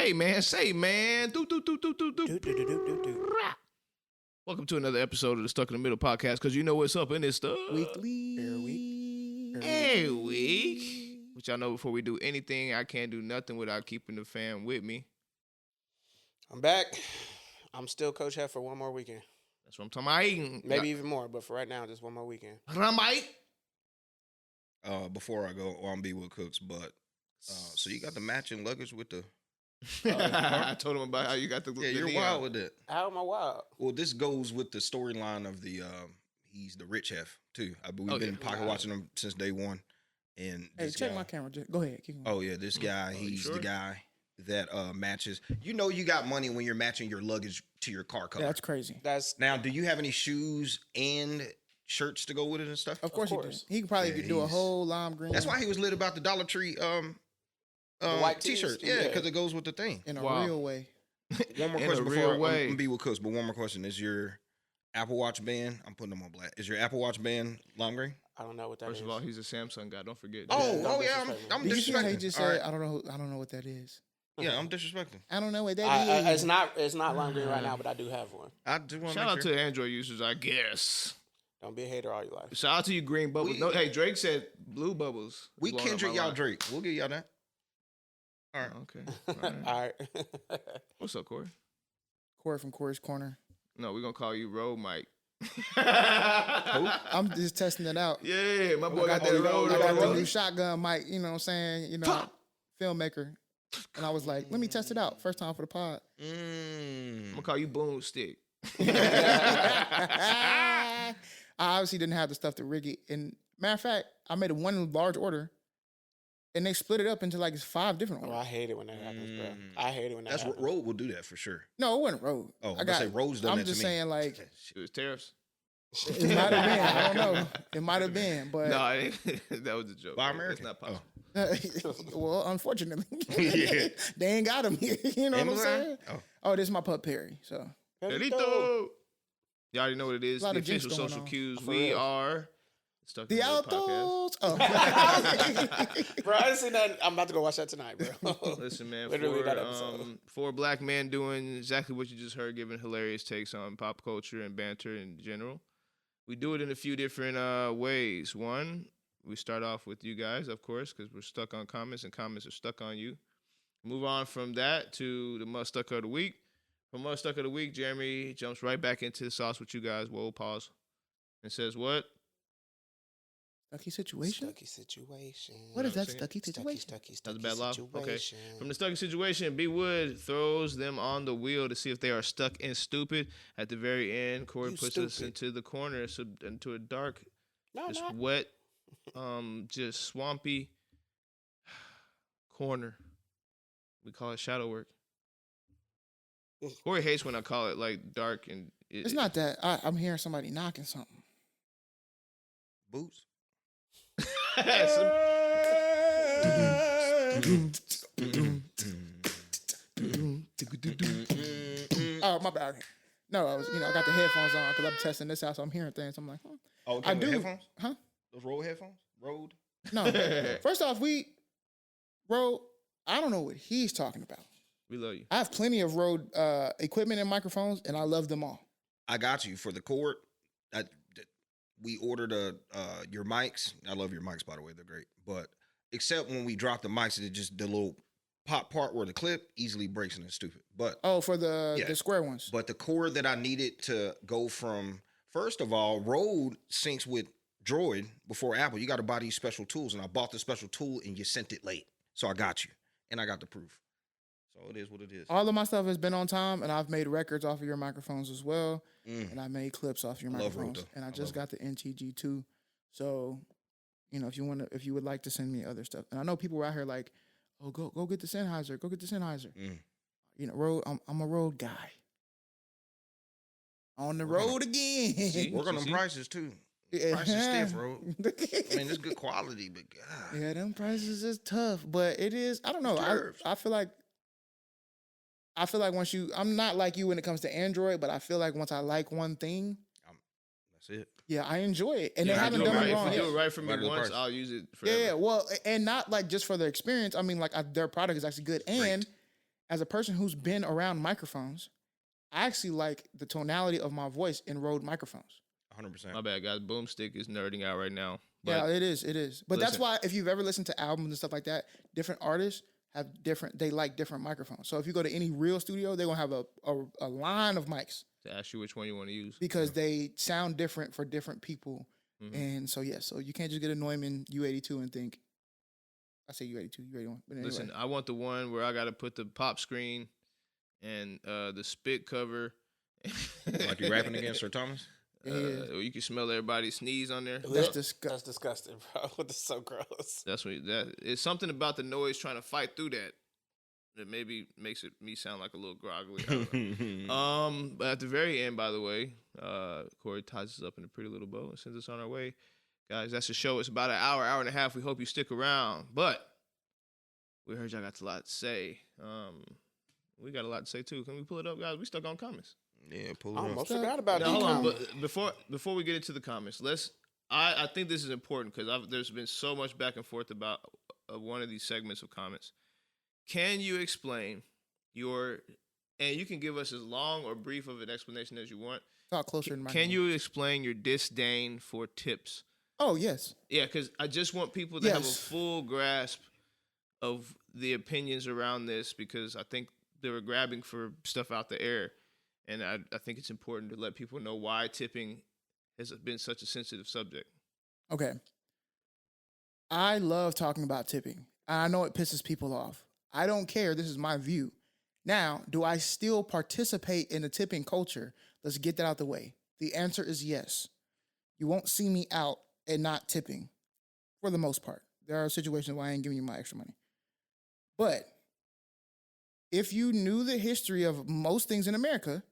Hey, man. Say, man. Welcome to another episode of the Stuck in the Middle podcast, because you know what's up in this stuff. Weekly. Every week. Which I know before we do anything, I can't do nothing without keeping the fam with me. I'm back. I'm still Coach Head for one more weekend. That's what I'm talking about. Eating. Maybe even more, but for right now, just one more weekend. Ramite. Before I go on Be With Cooks, but so you got the matching luggage with the I told him about how you got the you're neon. wild with that. How am I wild? Well, this goes with the storyline of the he's the rich chef too. We've been pocket watching him since day one. And hey, this check guy, my camera. Go ahead. Keep going. Oh yeah, this guy, he's sure? the guy that matches. You know, you got money when you're matching your luggage to your car color. Yeah, that's crazy. Now. Do you have any shoes and shirts to go with it and stuff? Of course he does. He could probably do a whole lime green. That's why he was lit about the Dollar Tree the white t-shirt. tees? Yeah, because it goes with the thing. In a real way. One more In question a before real way. I'm Be With Cooks, but one more question. Is your Apple Watch band, I'm putting them on black, is your Apple Watch band lime green? I don't know what that is. First of all, he's a Samsung guy. Don't forget. Oh, yeah, I'm Did you see how he disrespecting. just All said, right. I don't know what that is. Yeah, I'm disrespecting. I don't know what that is. It's not lime green right now, but I do have one. I do want Shout out to Android users, I guess. Don't be a hater all your life. Shout out to you, Green Bubbles. No, hey, Drake said blue bubbles. We Blowing up Kendrick my y'all line. Drake. We'll give y'all that. All right. Oh, okay. All right. All right. What's up, Corey? Corey from Corey's Corner. No, we're going to call you Road Mike. I'm just testing it out. Yeah, my boy got I that road. got the new shotgun mic, you know what I'm saying? You know, filmmaker. And I was like, let me test it out. First time for the pod. I'm going to call you Boomstick. I obviously didn't have the stuff to rig it. And matter of fact, I made one large order, and they split it up into like 5 different Oh, orders. I hate it when that happens, bro. I hate it when that That's happens. Road will do that for sure. No, it wasn't road. Oh, I say Road's done I'm that to just me. saying, like, It was tariffs. it might have been. I don't know. It might have been, but No, it ain't. That was a joke. Buy It's American. not possible. well, unfortunately, Yeah. they ain't got him here. You know what I'm Amazon? saying? Oh. Oh, this is my pup Perry. So Perrito. Y'all already know what it is. A lot The of jinx official going social on. cues. For We real. are Stuck in the Middle Podcast. autos. Oh. Bro, I didn't see that. I'm about to go watch that tonight, bro. Listen, man, Literally that episode. for black men doing exactly what you just heard, giving hilarious takes on pop culture and banter in general. We do it in a few different ways. One, we start off with you guys, of course, because we're stuck on comments and comments are stuck on you. Move on from that to the Mutha-Stucka of the week. From Mutha-Stucka of the week, Jeremy jumps right back into the sauce with you guys. Whoa, pause. And says what? Stucky situation? Stucky situation. What is that Stucky stucky situation? That's a bad law? Okay. From the Stucky situation, B. Wood throws them on the wheel to see if they are stuck and stupid. At the very end, Corey You puts us stupid. into the corner, into a dark, No, just not. wet, just swampy corner. We call it shadow work. Corey hates when I call it like dark and It's not that. I'm hearing somebody knocking something. Boots. Oh, my bad. No, I got the headphones on because I'm testing this out, so I'm hearing things. I'm like, Oh, I do. Headphones? Huh? Those Rode headphones? Rode? No. First off, Rode, I don't know what he's talking about. We love you. I have plenty of Rode equipment and microphones, and I love them all. I got you for the cord. We ordered your mics. I love your mics, by the way. They're great. But except when we drop the mics, it just the little pop part where the clip easily breaks and it's stupid. But Oh, for the Yeah. square ones. but the cord that I needed to go from, first of all, Rode syncs with Droid before Apple. You got to buy these special tools, and I bought the special tool, and you sent it late, so I got you, and I got the proof. So it is what it is. All of my stuff has been on time, and I've made records off of your microphones as well, Mm. and I made clips off your I love Rode, microphones. though. And I I just love got the NTG2. So, if you would like to send me other stuff, and I know people were out here like, oh, go get the Sennheiser, go get the Sennheiser. Mm. Rode. I'm a Rode guy. On the road again. See? Work on them See? prices too. Yeah. Prices stiff, Rode. I mean, it's good quality, but God. Yeah, them prices is tough, but it is. I don't know. Nerves. I feel like once I'm not like you when it comes to Android, but I feel like once I like one thing, That's it. yeah, I enjoy it, and Yeah, they if haven't you do it done right- me wrong If you yet. do it right for me Right to the once, price. I'll use it forever. Yeah, well, and not like just for the experience. I mean, like their product is actually good, and as a person who's been around microphones, I actually like the tonality of my voice in Rode microphones. 100%. My bad, guys. Boomstick is nerding out right now. But Yeah, it is. It is. But that's listen. why if you've ever listened to albums and stuff like that, different artists have they like different microphones. So if you go to any real studio, they're going to have a line of mics to ask you which one you want to use. because they sound different for different people. Mhm. And so, yeah, so you can't just get a Neumann U82 and think, I say U82, U81. But anyway. Listen, I want the one where I got to put the pop screen and the spit cover. Like you rapping against Sir Thomas? Or you can smell everybody sneeze on there. That's That's disgusting, bro. That's so gross. That's what it's something about the noise trying to fight through that maybe makes me sound like a little groggly. I don't know. But at the very end, by the way, Cori ties us up in a pretty little bow and sends us on our way. Guys, that's the show. It's about an hour and a half. We hope you stick around. But we heard y'all got a lot to say. We got a lot to say too. Can we pull it up, guys? We stuck on comments. Yeah, pull I it up. almost forgot about Now, hold on, that. but before we get into the comments, I think this is important because there's been so much back and forth about one of these segments of comments. Can you explain and you can give us as long or brief of an explanation as you want. Talk closer to my Can you explain your disdain for tips? Oh, yes. Yeah, because I just want people to have a Yes. full grasp of the opinions around this because I think they were grabbing for stuff out the air. And I think it's important to let people know why tipping has been such a sensitive subject. Okay. I love talking about tipping. I know it pisses people off. I don't care. This is my view. Now, do I still participate in the tipping culture? Let's get that out the way. The answer is yes. You won't see me out and not tipping for the most part. There are situations where I ain't giving you my extra money. But if you knew the history of most things in America,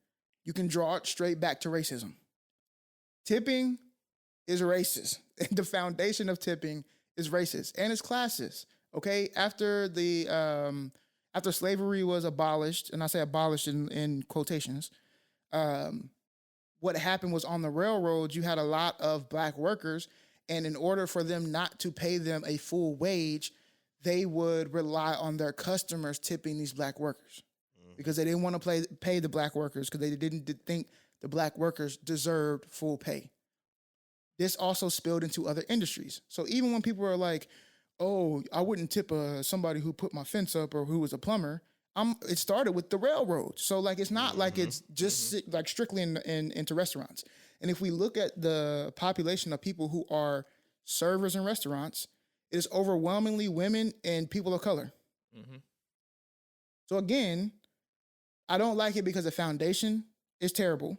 you can draw it straight back to racism. Tipping is racist. The foundation of tipping is racist and it's classist. Okay, after slavery was abolished, and I say abolished in quotations, what happened was on the railroads you had a lot of black workers, and in order for them not to pay them a full wage, they would rely on their customers tipping these black workers because they didn't want to pay the black workers because they didn't think the black workers deserved full pay. This also spilled into other industries. So even when people are like, oh, I wouldn't tip somebody who put my fence up or who was a plumber, it started with the railroad. So like it's not like it's just like strictly into restaurants. And if we look at the population of people who are servers in restaurants, it is overwhelmingly women and people of color. Mm-hmm. So again, I don't like it because the foundation is terrible.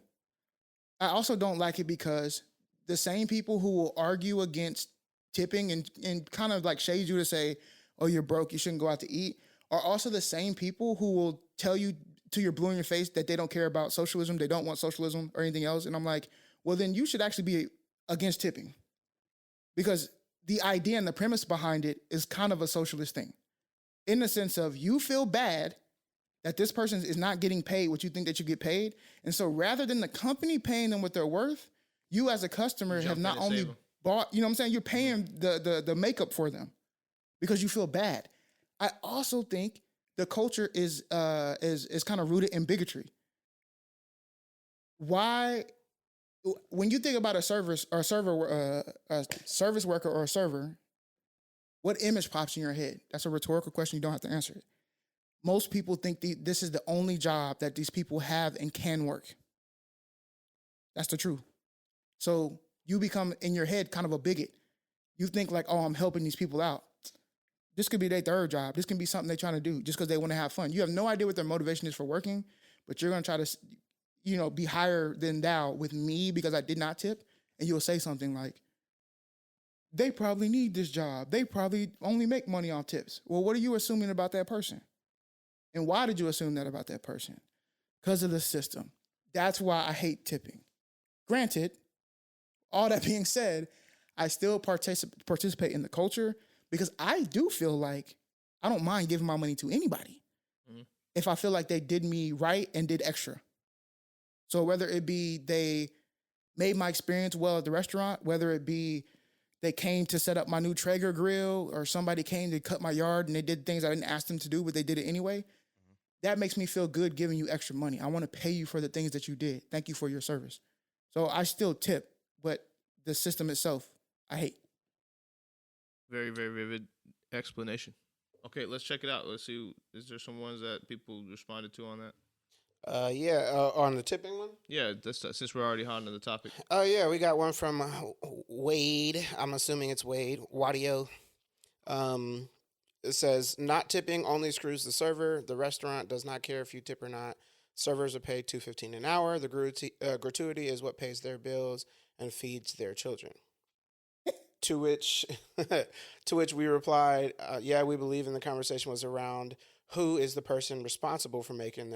I also don't like it because the same people who will argue against tipping and kind of like shade you to say, oh, you're broke, you shouldn't go out to eat, are also the same people who will tell you till you're blue in your face that they don't care about socialism, they don't want socialism or anything else. And I'm like, well, then you should actually be against tipping because the idea and the premise behind it is kind of a socialist thing in the sense of you feel bad that this person is not getting paid what you think that you get paid. And so rather than the company paying them what they're worth, you as a customer have not only bought, you know what I'm saying? You're paying the makeup for them because you feel bad. I also think the culture is kind of rooted in bigotry. Why, when you think about a service worker or a server, what image pops in your head? That's a rhetorical question. You don't have to answer it. Most people think this is the only job that these people have and can work. That's the truth. So you become, in your head, kind of a bigot. You think like, oh, I'm helping these people out. This could be their third job. This can be something they're trying to do just because they want to have fun. You have no idea what their motivation is for working, but you're going to try to, be higher than thou with me because I did not tip. And you'll say something like, they probably need this job. They probably only make money on tips. Well, what are you assuming about that person? And why did you assume that about that person? Because of the system. That's why I hate tipping. Granted, all that being said, I still participate in the culture because I do feel like I don't mind giving my money to anybody if I feel like they did me right and did extra. So whether it be they made my experience well at the restaurant, whether it be they came to set up my new Traeger grill or somebody came to cut my yard and they did things I didn't ask them to do, but they did it anyway. that makes me feel good giving you extra money. I want to pay you for the things that you did. Thank you for your service. So I still tip, but the system itself, I hate. Very, very vivid explanation. Okay, let's check it out. Let's see. Is there some ones that people responded to on that? On the tipping one. Yeah, that's since we're already on to the topic. Oh yeah, we got one from Wade. I'm assuming it's Wade Wadio. It says not tipping only screws the server. The restaurant does not care if you tip or not. Servers are paid $2.15 an hour. The gratuity is what pays their bills and feeds their children. To which we replied, yeah, we believe in the conversation was around who is the person responsible for making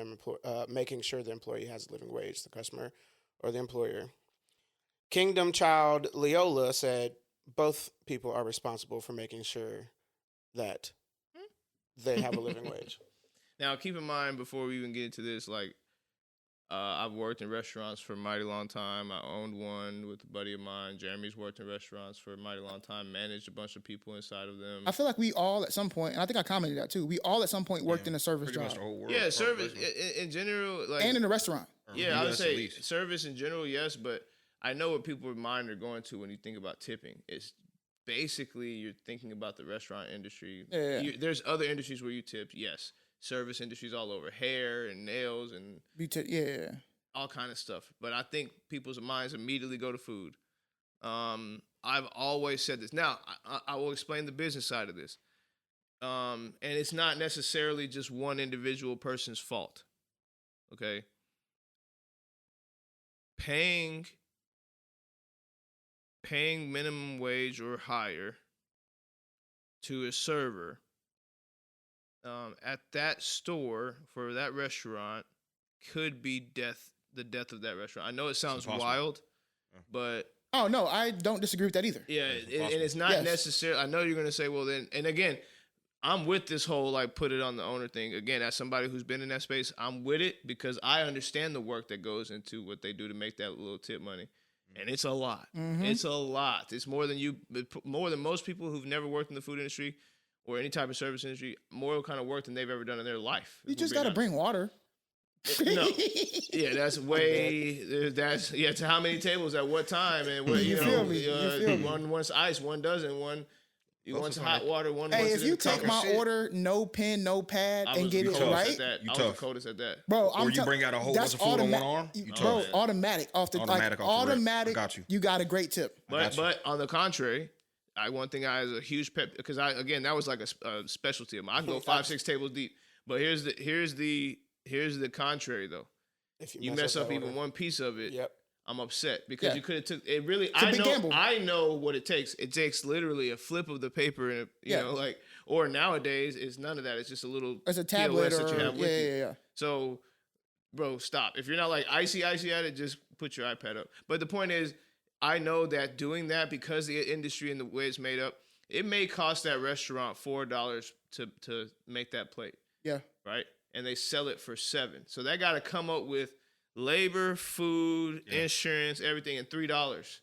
sure the employee has a living wage, the customer or the employer. Kingdom Child Leola said both people are responsible for making sure that they have a living wage. Now, keep in mind, before we even get into this, like, I've worked in restaurants for a mighty long time. I owned one with a buddy of mine. Jeremy's worked in restaurants for a mighty long time, managed a bunch of people inside of them. I feel like we all at some point, and I think I commented that too, we all at some point worked in a service Pretty job. much the whole world. Yeah, service in general. Like, And in a restaurant. yeah, I would US say at least. service in general, yes, but I know what people's mind are going to when you think about tipping. It's basically you're thinking about the restaurant industry. Yeah. There's other industries where you tip, yes. Service industries all over, hair and nails and Yeah. all kind of stuff. But I think people's minds immediately go to food. I've always said this. Now, I will explain the business side of this. And it's not necessarily just one individual person's fault. Okay? Paying minimum wage or higher to a server at that store for that restaurant could be the death of that restaurant. I know it sounds wild, but Oh, no, I don't disagree with that either. yeah, and it's not Yes. necessary. I know you're going to say, well, then, and again, I'm with this whole like put it on the owner thing. Again, as somebody who's been in that space, I'm with it because I understand the work that goes into what they do to make that little tip money. And it's a lot. It's a lot. It's more than most people who've never worked in the food industry or any type of service industry, more kind of work than they've ever done in their life. You just got to bring water. No, yeah, that's way. That's to how many tables at what time and what You feel me? You feel me? One wants ice, one doesn't. One wants hot water. One Hey, wants if it in you the take cup. my order, no pen, no pad, I and was get the it coldest right, at that. You I was tough. the coldest at that. bro. Or you bring out a whole bunch of food on one arm. You Bro, tough. automatic off the Automatic like, off the rip. automatic. I got you. You got a great tip. But on the contrary, one thing I has a huge pet because that was like a specialty of mine. I can go 5-6 tables deep. But here's the contrary though. If You mess up even order. one piece of it, Yep. I'm upset because Yeah. you could have took it. Really, a big gamble. I know what it takes. It takes literally a flip of the paper and you know, like, or nowadays it's none of that. It's just a little It's a tablet POS that you or have with you. yeah. So, bro, stop. If you're not like icy at it, just put your iPad up. But the point is, I know that doing that because the industry and the way it's made up, it may cost that restaurant $4 to make that plate, Yeah. right? And they sell it for $7. So they got to come up with labor, food, insurance, everything, and $3.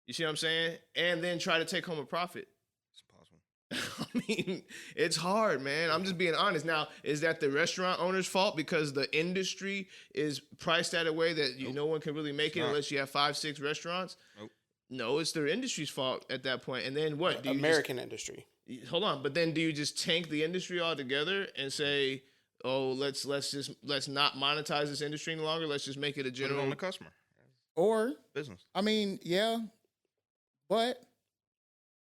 You see what I'm saying? And then try to take home a profit. It's impossible. I mean, it's hard, man. I'm just being honest. Now, is that the restaurant owner's fault because the industry is priced at a way that no one can really make it not. unless you have 5-6 restaurants? Nope. No, it's their industry's fault at that point. And then what? Do you American industry. hold on, but then do you just tank the industry altogether and say, oh, let's not monetize this industry any longer. Let's just make it a Put it general. on the customer. Or Business. I mean, yeah, but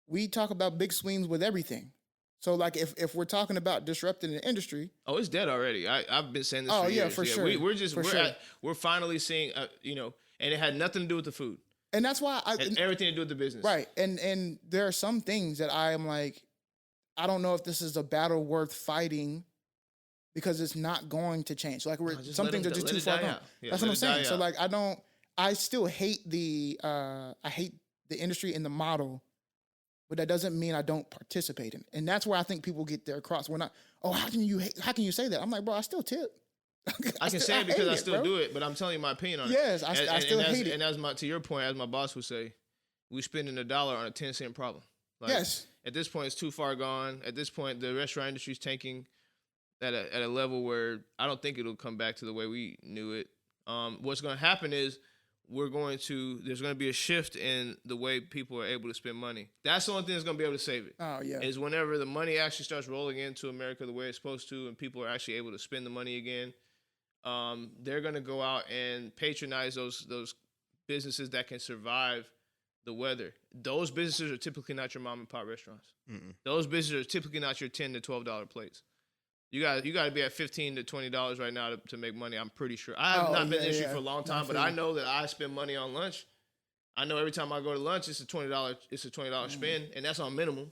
we talk about big swings with everything. So like if we're talking about disrupting the industry, Oh, it's dead already. I've been saying this. Oh, for yeah, years. for sure. We're we're finally seeing and it had nothing to do with the food. and that's why It had everything to do with the business. right. And there are some things that I am like, I don't know if this is a battle worth fighting because it's not going to change. Like No, just some let things it- are just let too it far die gone. out. Yeah, That's let what I'm it die saying. So out. like I still hate I hate the industry and the model, but that doesn't mean I don't participate in it. And that's where I think people get their cross. We're not, oh, how can you say that? I'm like, bro, I still tip. I can say it because I still do it, but I'm telling you my opinion on Yes, it. I still hate it. And as to your point, as my boss would say, we spending $1 on a 10-cent problem. Like, Yes. At this point, it's too far gone. At this point, the restaurant industry is tanking. at a level where I don't think it'll come back to the way we knew it. What's going to happen is there's going to be a shift in the way people are able to spend money. That's the only thing that's going to be able to save it. Oh yeah. Is whenever the money actually starts rolling into America the way it's supposed to, and people are actually able to spend the money again. They're going to go out and patronize those businesses that can survive the weather. Those businesses are typically not your mom and pop restaurants. Mm-mm. Those businesses are typically not your $10 to $12 plates. You got to be at $15 to $20 right now to make money. I'm pretty sure. I have not been in the industry for a long time, but I know that I spend money on lunch. I know every time I go to lunch, it's a $20. It's a $20 spend, and that's on minimum.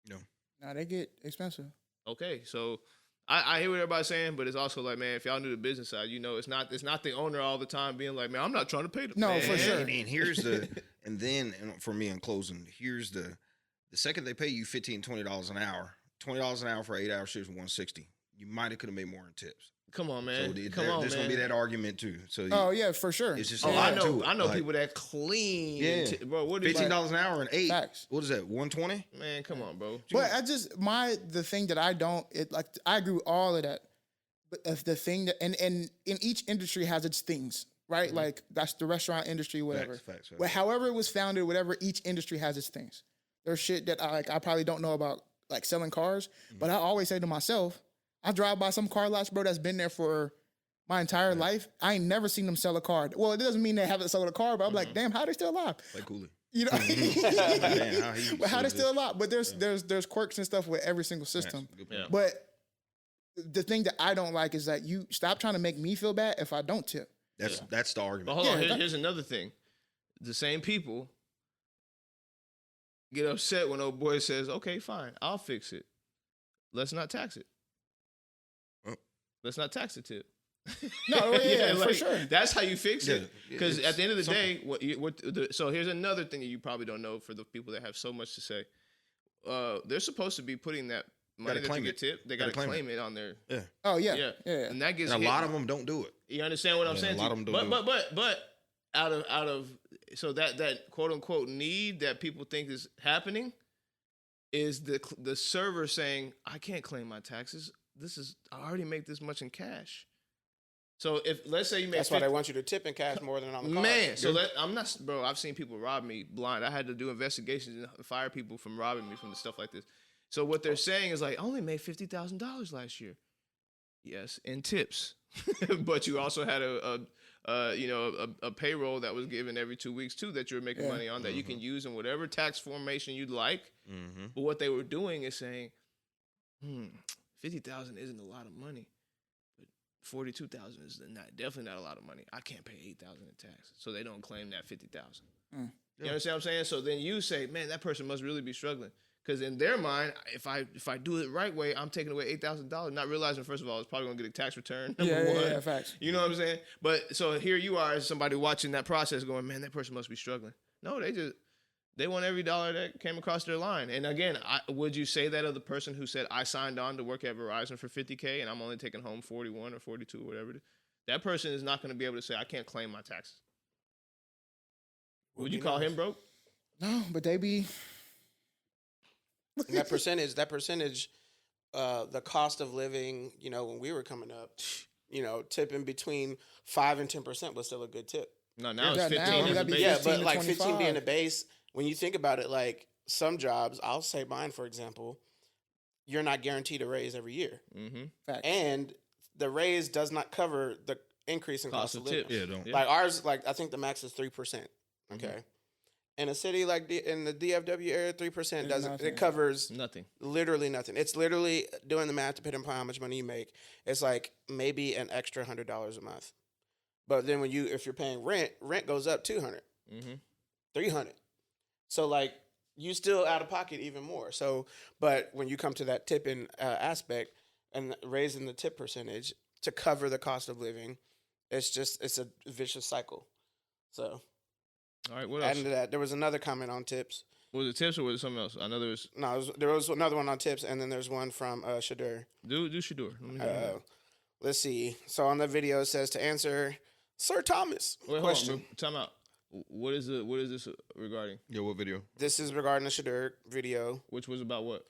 No. Nah, they get expensive. Okay, so I hear what everybody's saying, but it's also like, man, if y'all knew the business side, it's not the owner all the time being like, man, I'm not trying to pay them. No, man. for sure. And here's and then for me in closing, here's the second they pay you $15, $20 an hour, $20 an hour for 8-hour shifts, $160. You might have could have made more in tips. Come on, man. So there's gonna be that argument too. So yeah, for sure. it's just I know people that clean. Yeah, bro. What $15 an hour and 8. Facts. What is that? 120. Man, come on, bro. But the thing that I agree with all of that. But the thing that and in each industry has its things, right? Mm-hmm. Like that's the restaurant industry, whatever. Facts. But however it was founded, whatever, each industry has its things. There's shit that I probably don't know about, like selling cars. Mm-hmm. But I always say to myself, I drive by some car lots, bro, that's been there for my entire life. I ain't never seen them sell a car. Well, it doesn't mean they haven't sold a car, but I'm like, damn, how they still alive? Like Cooley. You know, Man, but how they still alive? But there's quirks and stuff with every single system. Yeah. But the thing that I don't like is that you stop trying to make me feel bad if I don't tip. That's the argument. But hold on, here's another thing. The same people get upset when old boy says, okay, fine, I'll fix it. Let's not tax it. Let's not tax the tip. No, yeah, for sure. That's how you fix it. Yeah, Because it's at the end of the day, so here's another thing that you probably don't know for the people that have so much to say. They're supposed to be putting that money that you get tip. They got to claim it on their. Yeah. Oh yeah. And that gets And a lot of them don't do it. You understand what I'm saying? A lot of them don't do it. But out of so that quote unquote need that people think is happening is the server saying, I can't claim my taxes. I already make this much in cash. So if let's say you make that's why they want you to tip in cash more than on the card. Man, so I'm not, bro. I've seen people rob me blind. I had to do investigations and fire people from robbing me from the stuff like this. So what they're saying is like, I only made $50,000 last year. Yes, in tips, but you also had a payroll that was given every 2 weeks too that you're making money on that you can use in whatever tax formation you'd like. Mm-hmm. But what they were doing is saying, 50,000 isn't a lot of money, but 42,000 is definitely not a lot of money. I can't pay 8,000 in tax, so they don't claim that 50,000. You understand what I'm saying? So then you say, man, that person must really be struggling. Because in their mind, if I do it the right way, I'm taking away $8,000, not realizing, first of all, it's probably going to get a tax return, number one. Yeah, facts. You know what I'm saying? But so here you are as somebody watching that process going, man, that person must be struggling. No, they want every dollar that came across their line. And again, would you say that of the person who said, I signed on to work at Verizon for $50K and I'm only taking home 41 or 42 or whatever it is? That person is not going to be able to say, I can't claim my taxes. Would you call him broke? No, but they be... And that percentage, the cost of living, when we were coming up, tipping between 5 and 10% was still a good tip. No, now Yeah, it's 15. now as gotta a be base. Yeah, 15 but to like 15 being 25. the base, when you think about it, like some jobs, I'll say mine, for example, you're not guaranteed a raise every year. Mm-hmm. Facts. And the raise does not cover the increase in cost of living. tips. Yeah, don't. Yeah. Like ours, like I think the max is 3%. Okay. In a city like in the DFW area, 3% doesn't. nothing. It covers Nothing. literally nothing. It's literally doing the math depending upon how much money you make. It's like maybe an extra $100 a month. But then if you're paying rent goes up $200, $300. So like you still out of pocket even more. So, but when you come to that tipping aspect and raising the tip percentage to cover the cost of living, it's a vicious cycle. So. All right, what else? Adding to that, there was another comment on tips. Was it tips or was it something else? I know there was. No, there was another one on tips, and then there's one from Shedeur. Do Shedeur. Let me hear that. Let's see. So on the video, it says to answer Sir Thomas Wait, question. hold on. Time out. What is this regarding? Yeah, what video? This is regarding the Shedeur video. Which was about what?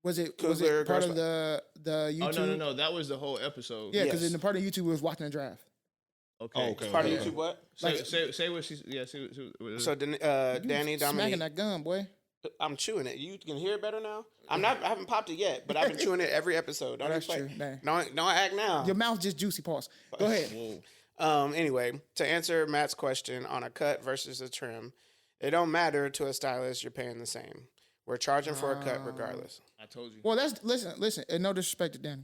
Was it Kugler, part Gross- of the YouTube? Oh no, that was the whole episode. Yeah, because Yes. in the part of YouTube we was watching the draft. Okay. Oh, okay. Part of Okay. YouTube, what? Say what she's. Yeah. What So You Danny smacking Dominique, that gun, boy. I'm chewing it. You can hear it better now. I haven't popped it yet, but I've been chewing it every episode. Don't That's play. true. Dang. Don't act now. Your mouth just juicy. Pause. Go ahead. Anyway, to answer Matt's question on a cut versus a trim, it don't matter to a stylist. You're paying the same. We're charging for a cut regardless. I told you. Well, that's listen. And no disrespect to Danny.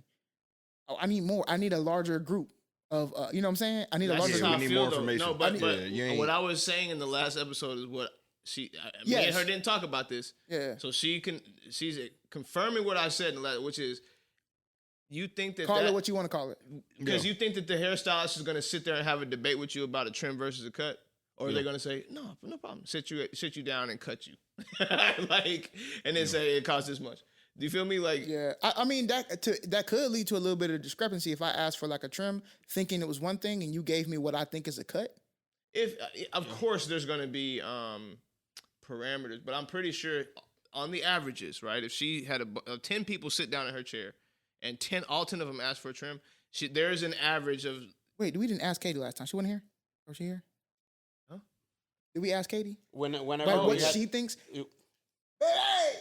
Oh, I need more. I need a larger group of. You know what I'm saying? I need a That's larger just Yeah, how we I need feel, more though. information. No, but Yeah, you ain't- what I was saying in the last episode is what me Yes. and her didn't talk about this. Yeah. So she's confirming what I said in the last, which is you think that Call it what you want to call it. because you think that the hairstylist is going to sit there and have a debate with you about a trim versus a cut, or are they going to say no problem, sit you down and cut you, like, and then say it costs this much. Do you feel me? Like, Yeah, I mean that could lead to a little bit of discrepancy if I asked for like a trim, thinking it was one thing, and you gave me what I think is a cut. if of course there's going to be parameters, but I'm pretty sure on the averages, right? If she had 10 people sit down in her chair, and all 10 of them asked for a trim, there's an average of. Wait, we didn't ask Katie last time. She wasn't here. Was she here? Huh? Did we ask Katie? Whenever Like what we had- she thinks? You- Hey!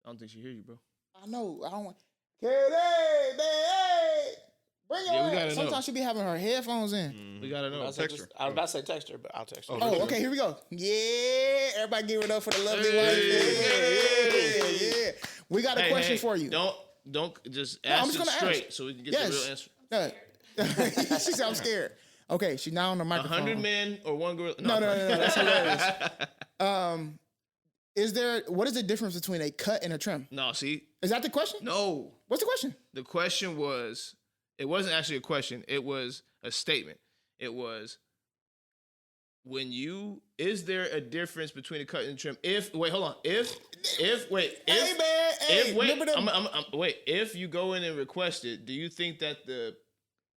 I don't think she hear you, bro. I know. I don't want. Katie, hey! Bring your Yeah, we ass. gotta know. Sometimes she be having her headphones in. We gotta know. I was about to say text her, but I'll text her. Oh, okay. Here we go. Yeah, everybody give it up for the lovely Hey. wife. Yeah. We got a question for you. Don't just I'm ask just it gonna straight ask. so we can get Yes. the real answer. She said I'm scared. Okay, she's now on the microphone. 100 men or one girl? No, that's hilarious. What is the difference between a cut and a trim? No, see, Is that the question? no. What's the question? The question was, it wasn't actually a question. It was a statement. It was, is there a difference between a cut and a trim? If you go in and request it, do you think that the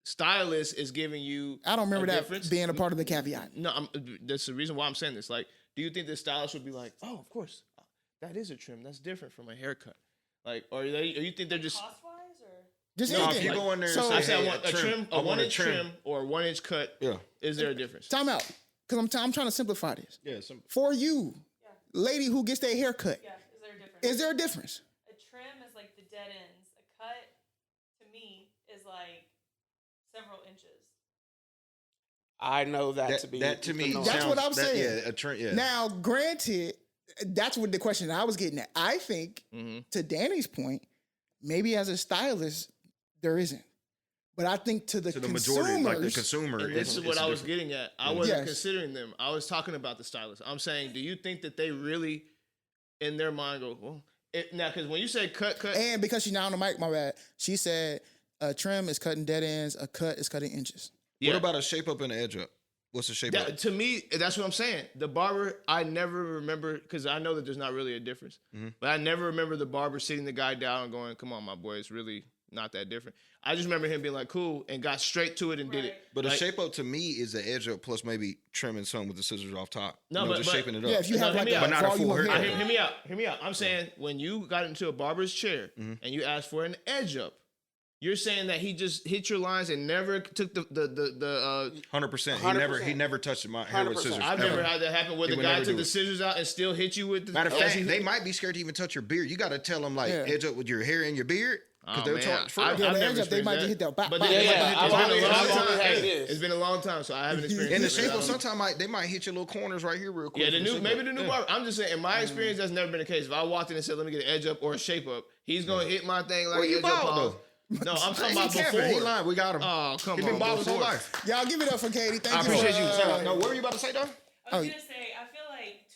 stylist is giving you? I don't remember a that difference? being a part of the caveat. No, that's the reason why I'm saying this. Like, do you think the stylist would be like, "Oh, of course, that is a trim. That's different from a haircut." Like, or you think they're just? Cost-wise, or Just No, if anything. you go in there and So- say, I said I hey, want a trim, I a want a 1-inch trim or a 1-inch cut. Yeah. Is there a difference? Time out, because I'm trying to simplify this. Yeah. For you, lady who gets their hair cut, yeah, is there a difference? is there a difference? A trim is like the dead ends. A cut, to me, is like several inches. I know that to be that to me the That's sounds, what I'm that- saying. Yeah, a trend. Yeah. Now, granted, that's what the question I was getting at. I think, to Danny's point, maybe as a stylist, there isn't. But I think to the majority, like the consumers, consumer. And this is it's what I was different. getting at. I wasn't Yes. considering them. I was talking about the stylist. I'm saying, do you think that they really, in their mind, go, well, now, because when you say cut, and because she's now on the mic, my bad, she said a trim is cutting dead ends, a cut is cutting inches. yeah. What about a shape up and an edge up? What's the shape up? To me, that's what I'm saying. The barber, I never remember, because I know that there's not really a difference, but I never remember the barber sitting the guy down and going, come on, my boy, it's really not that different. I just remember him being like, cool, and got straight to it and did it. But Like, a shape up to me is the edge up plus maybe trimming some with the scissors off top. No, but- just shaping it up. Yeah, if you No, have hear like me a out. But not a volume full of haircut. hair. Hear me out. I'm saying when you got into a barber's chair and you asked for an edge up, you're saying that he just hit your lines and never took the 100%. 100%. He never touched my hair with 100%. scissors. I've never had that happen where He the would guy never took do the it. scissors out and still hit you with the. Matter of Oh, fact, he- they might be scared to even touch your beard. You got to tell them like Yeah. edge up with your hair and your beard because Oh, they'll man. talk for I've Yeah, the never edge up, they might just experienced hit that. Bop, But bop, then- Yeah, bop, yeah, bop, I've bop, only- bop, I've bop, only bop. had Hey, this. it's been a long time, so I haven't experienced In the it. shape I up, don't know. sometimes they might hit your little corners right here real quick. Yeah, for shape maybe up. the new Yeah. barber. I'm just saying, in my experience, that's never been the case. If I walked in and said, "Let me get an edge up or a shape up," he's gonna hit my thing like Well, you edge up. bald, pause. No, I'm talking He about capping. before. He lying. We got him. Oh, come He's on, been bald his whole before. life. Y'all give it up for Katie. Thank I you. appreciate for, you. No, what were you about to say, though? I was Oh, gonna say, I feel like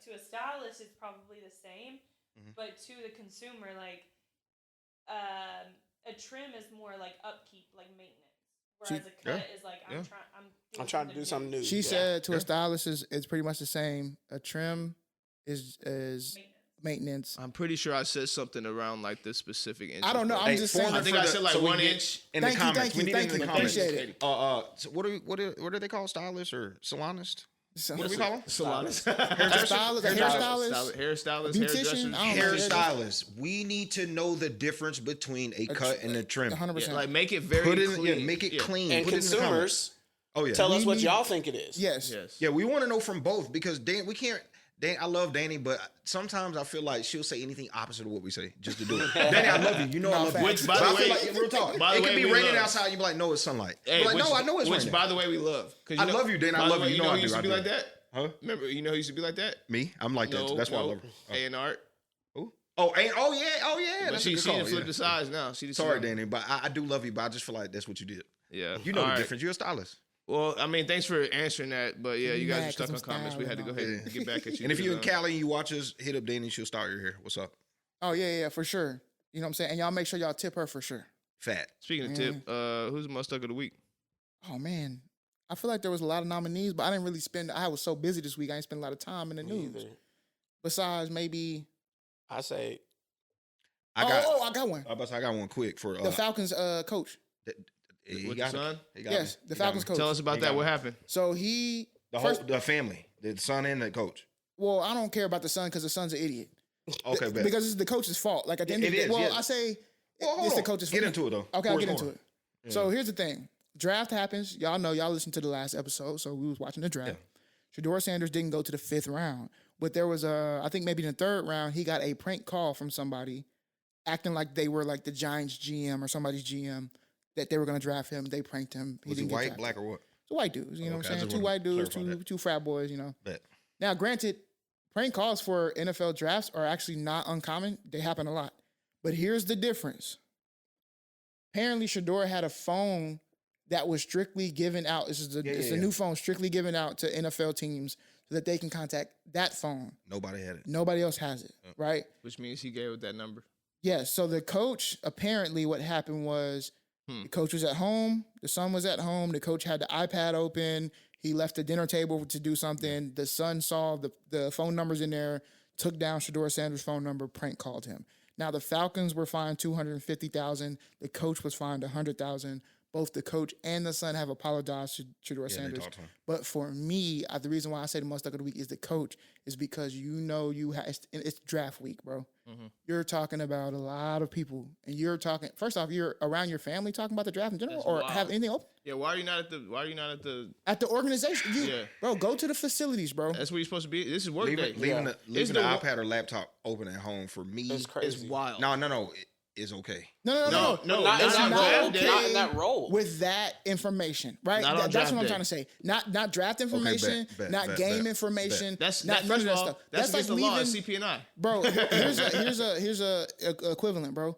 to a stylist it's probably the same, but to the consumer, like a trim is more like upkeep, like maintenance, whereas a cut is like I'm trying to do something new. She Yeah. said to a stylist it's pretty much the same. A trim is maintenance. I'm pretty sure I said something around like this specific inch. I don't know. I'm just saying. I think I said like so we 1 get- inch. In Thank the you, comments. thank you, We need thank it in the you. comments. Appreciate it. So what are they called? Stylists or salonists? So, What do we call them? Salons. Hairstylist, Hairstylist, beautician, hairdressers. I don't know. Hairstylist. We need to know the difference between a cut and a trim. 100%. Yeah, like make it very Put it, clean. yeah, make it Yeah. clean. And Put it in the comments. consumers, Oh yeah. tell us what need- y'all think it is. Yes. Yes. Yeah, we want to know from both because we can't. I love Danny, but sometimes I feel like she'll say anything opposite of what we say just to do it. Danny, I love you. You know I love you. Which, by But the I feel way, like, real talk. by the It could way, be we raining love. outside. You be like, no, it's sunlight. Hey, Like, which, no, I know it's which, raining. by the way, we love. 'Cause I love you, Dan. I by the love way, you. You know who I do. used to I be do. like that? Huh? Remember, who used to be like that? Me? I'm like that. No, Too. That's why I no. love her. A and Art. Who? Oh, yeah. Oh, yeah. But That's she a good done call. flipped Yeah. the sides now. She just Sorry, Danny, but I do love you, but I just feel like that's what you did. Yeah. You know All the right. difference. You're a stylist. Well, I mean, thanks for answering that. But yeah, you guys Mad are stuck 'cause on I'm comments. We had to go ahead styling. and get back at you. And if you're in 'cause, Cali and you watch us, hit up Danny. She'll style your hair. What's up? Oh yeah, for sure. You know what I'm saying? And y'all make sure y'all tip her for sure. Fat. speaking of tip, who's the Mutha-Stucka of the week? Oh man, I feel like there was a lot of nominees, but I didn't really spend. I was so busy this week. I didn't spend a lot of time in the Me news. either. Besides, maybe. I say I got one. I got one quick for The Falcons coach. he With got the it. son? He got Yes, me. the He got Falcons me. coach. Tell us about He that. got What me. happened? So he The first. whole the family, the son and the coach. Well, I don't care about the son because the son's an idiot. Okay, bet. Because it's the coach's fault. Like at the end It of the day, is, well, yeah. I say Well, hold it's the on. coach's Get fault. into it though. Okay, I'll Where's get into going? it. So here's the thing: draft happens. Y'all know. Y'all listened to the last episode, so we was watching the draft. Shedeur Sanders didn't go to the 5th round, but there was I think maybe in the 3rd round, he got a prank call from somebody, acting like they were like the Giants GM or somebody's GM that they were going to draft him. They pranked him. Was he didn't get white, drafted. black, or what? It's white dudes. You know Okay, I what I'm saying? just Two wanna white dudes, clarify that. two frat boys. You know. Bet. Now, granted, prank calls for NFL drafts are actually not uncommon. They happen a lot. But here's the difference. Apparently, Shedeur had a phone that was strictly given out. It's a new phone strictly given out to NFL teams so that they can contact that phone. Nobody had it. Nobody else has it, right? Which means he gave it that number. Yes. So the coach, apparently what happened was the coach was at home. The son was at home. The coach had the iPad open. He left the dinner table to do something. The son saw the phone numbers in there, took down Shedeur Sanders' phone number, prank called him. Now the Falcons were fined $250,000. The coach was fined $100,000. Both the coach and the son have apologized to Shedeur Sanders. talked to him. But for me, the reason why I say the Mutha-Stucka of the week is the coach is because it's draft week, bro. Mm-hmm. You're talking about a lot of people, and you're talking. First off, you're around your family talking about the draft in general, That's or wild. have anything open Yeah, why are you not at the? at the organization. Yeah. Bro, go to the facilities, bro. That's where you're supposed to be. This is work day. Leaving the It's iPad or laptop open at home for me it's crazy. It's wild. No, it's okay. No. No, not, that's in not that role. draft day. Not in that role. With that information, right? Not on That's draft what I'm day. trying to say. Not draft information, bet, not bet, game bet, information. That's not that, none first of of that all, stuff. that's against like the law. leaving, CP&I. bro. Here's a equivalent, bro.